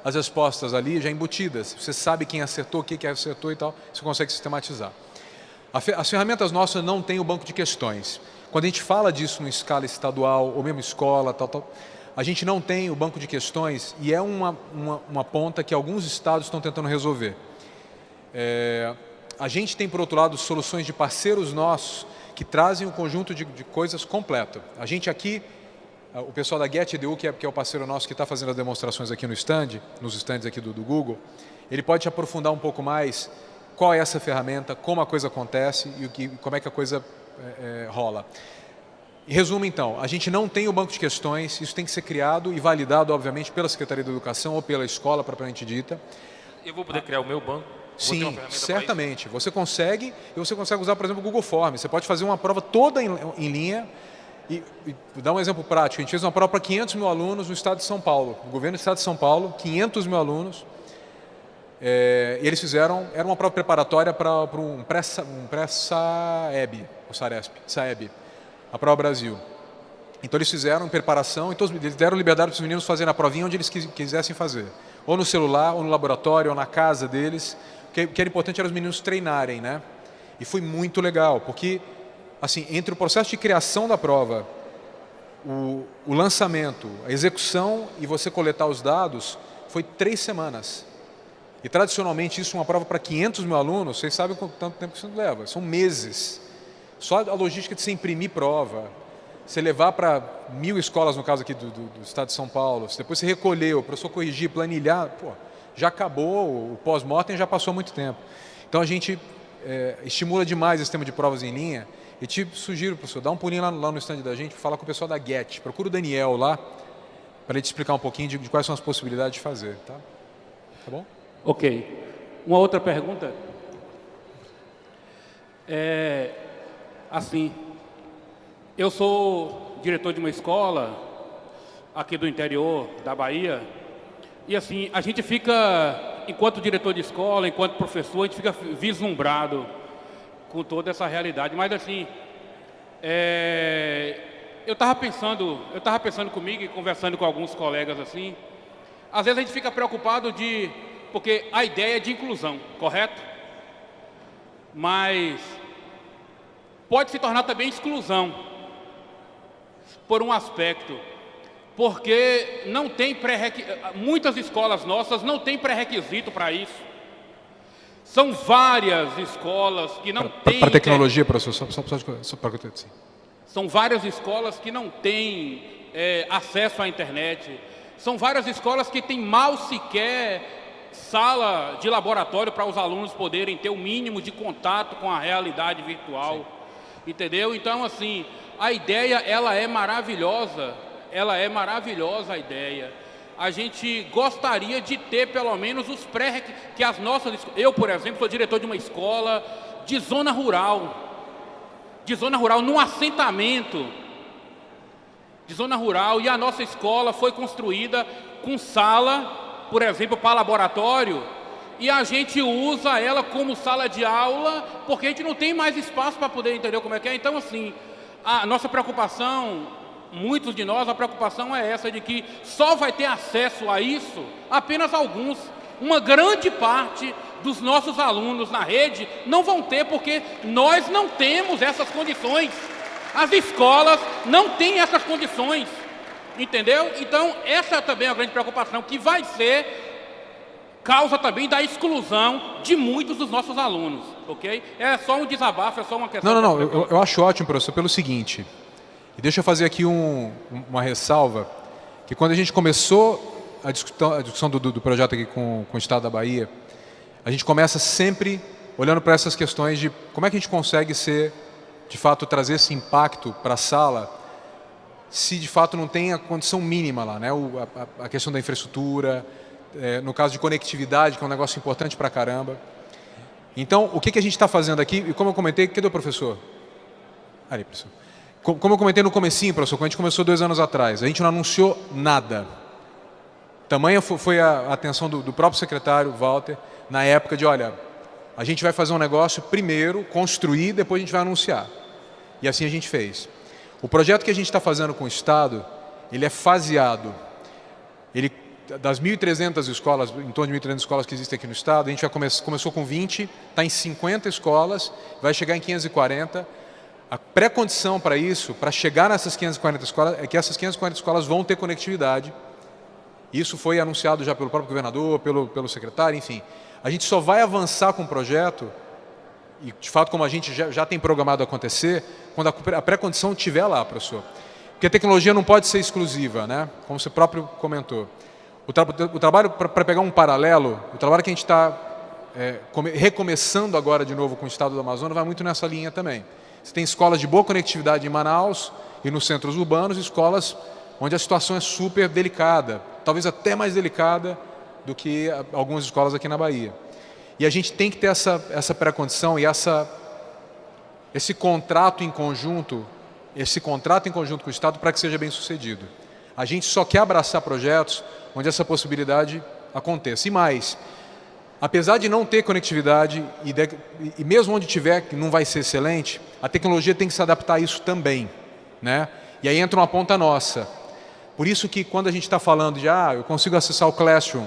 as respostas ali já embutidas. Você sabe quem acertou, o que acertou e tal. Você consegue sistematizar. As ferramentas nossas não têm o banco de questões. Quando a gente fala disso em escala estadual ou mesmo escola, a gente não tem o banco de questões e é uma ponta que alguns estados estão tentando resolver. A gente tem, por outro lado, soluções de parceiros nossos que trazem um conjunto de coisas completo. A gente aqui, o pessoal da GetEDU, que é o parceiro nosso que está fazendo as demonstrações aqui no stand, nos stands aqui do Google, ele pode te aprofundar um pouco mais qual é essa ferramenta, como a coisa acontece e como é que a coisa rola. Em resumo, então, a gente não tem o banco de questões, isso tem que ser criado e validado, obviamente, pela Secretaria da Educação ou pela escola propriamente dita. Eu vou poder criar o meu banco? Sim, certamente. Você consegue, e você consegue usar, por exemplo, o Google Forms. Você pode fazer uma prova toda em linha e dar um exemplo prático. A gente fez uma prova para 500 mil alunos no estado de São Paulo. O governo do estado de São Paulo, 500 mil alunos. E eles fizeram, era uma prova preparatória para um pré-SAEB, o SAEB, a Prova Brasil. Então eles fizeram em preparação, então eles deram liberdade para os meninos fazerem a provinha onde eles quisessem fazer. Ou no celular, ou no laboratório, ou na casa deles. O que era importante era os meninos treinarem, né? E foi muito legal, porque assim, entre o processo de criação da prova, o lançamento, a execução e você coletar os dados, foi 3 semanas. E tradicionalmente isso é uma prova para 500 mil alunos, vocês sabem quanto tempo que isso leva, são meses. Só a logística de você imprimir prova, você levar para 1000 escolas, no caso aqui do estado de São Paulo, depois você recolher, o professor corrigir, planilhar, já acabou, o pós-mortem já passou há muito tempo. Então a gente estimula demais esse sistema de provas em linha e te sugiro, professor, dá um pulinho lá no stand da gente, falar com o pessoal da Get, procura o Daniel lá, para ele te explicar um pouquinho de quais são as possibilidades de fazer, tá? Tá bom? Ok. Uma outra pergunta. Assim, eu sou diretor de uma escola aqui do interior da Bahia e assim, a gente fica, enquanto diretor de escola, enquanto professor, a gente fica vislumbrado com toda essa realidade. Mas assim, eu estava pensando comigo e conversando com alguns colegas assim, às vezes a gente fica preocupado porque a ideia é de inclusão, correto? Mas pode se tornar também exclusão, por um aspecto, porque não tem muitas escolas nossas não têm pré-requisito para isso. São várias escolas que não têm... Para tecnologia, professor, só para assim. São várias escolas que não têm acesso à internet. São várias escolas que têm mal sequer sala de laboratório para os alunos poderem ter o mínimo de contato com a realidade virtual. Sim. Entendeu? Então, assim, a ideia, ela é maravilhosa a ideia. A gente gostaria de ter, pelo menos, os pré-requisitos, que as nossas... Eu, por exemplo, sou diretor de uma escola de zona rural, num assentamento de zona rural, e a nossa escola foi construída com sala, por exemplo, para laboratório, e a gente usa ela como sala de aula, porque a gente não tem mais espaço para poder entender como é que é. Então, assim, a nossa preocupação, muitos de nós, a preocupação é essa, de que só vai ter acesso a isso apenas alguns. Uma grande parte dos nossos alunos na rede não vão ter, porque nós não temos essas condições. As escolas não têm essas condições, entendeu? Então, essa também é a grande preocupação, que vai ser causa também da exclusão de muitos dos nossos alunos, ok? É só um desabafo, é só uma questão... Não, eu acho ótimo, professor, pelo seguinte, e deixa eu fazer aqui uma ressalva, que quando a gente começou a discussão do projeto aqui com o Estado da Bahia, a gente começa sempre olhando para essas questões de como é que a gente consegue de fato, trazer esse impacto para a sala, se de fato não tem a condição mínima lá, né? A questão da infraestrutura, no caso de conectividade, que é um negócio importante pra caramba. Então, o que a gente está fazendo aqui, e como eu comentei, cadê o professor? Ali, professor. Como eu comentei no comecinho, professor, quando a gente começou 2 anos atrás, a gente não anunciou nada. Tamanha foi a atenção do próprio secretário, Walter, na época de, olha, a gente vai fazer um negócio primeiro, construir, depois a gente vai anunciar. E assim a gente fez. O projeto que a gente está fazendo com o Estado, ele é faseado. Das 1.300 escolas, em torno de 1.300 escolas que existem aqui no Estado, a gente começou com 20, está em 50 escolas, vai chegar em 540. A pré-condição para isso, para chegar nessas 540 escolas, é que essas 540 escolas vão ter conectividade. Isso foi anunciado já pelo próprio governador, pelo secretário, enfim. A gente só vai avançar com o projeto, e de fato como a gente já tem programado acontecer, quando a pré-condição estiver lá, professor. Porque a tecnologia não pode ser exclusiva, né? Como você próprio comentou. O trabalho, para pegar um paralelo, o trabalho que a gente está recomeçando agora de novo com o Estado do Amazonas vai muito nessa linha também. Você tem escolas de boa conectividade em Manaus e nos centros urbanos, escolas onde a situação é super delicada, talvez até mais delicada do que algumas escolas aqui na Bahia. E a gente tem que ter essa pré-condição e esse contrato em conjunto com o Estado para que seja bem sucedido. A gente só quer abraçar projetos onde essa possibilidade aconteça. E mais, apesar de não ter conectividade, e mesmo onde tiver, que não vai ser excelente, a tecnologia tem que se adaptar a isso também, né? E aí entra uma ponta nossa. Por isso que quando a gente está falando de, eu consigo acessar o Classroom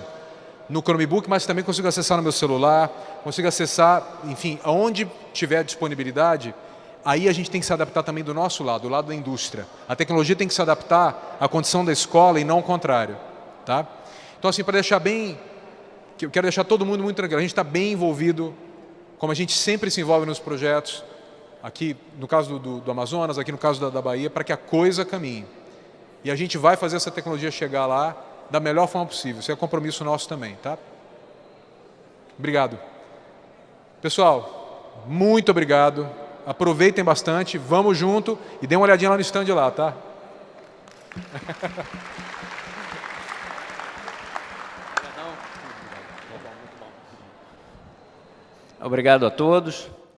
no Chromebook, mas também consigo acessar no meu celular, consigo acessar, enfim, aonde tiver disponibilidade, aí a gente tem que se adaptar também do nosso lado, do lado da indústria. A tecnologia tem que se adaptar à condição da escola e não ao contrário, tá? Então, assim, para deixar bem, eu quero deixar todo mundo muito tranquilo, a gente está bem envolvido, como a gente sempre se envolve nos projetos, aqui no caso do Amazonas, aqui no caso da Bahia, para que a coisa caminhe. E a gente vai fazer essa tecnologia chegar lá da melhor forma possível. Isso é compromisso nosso também, tá? Obrigado. Pessoal, muito obrigado. Aproveitem bastante, vamos junto e dê uma olhadinha lá no stand lá, tá? Obrigado a todos.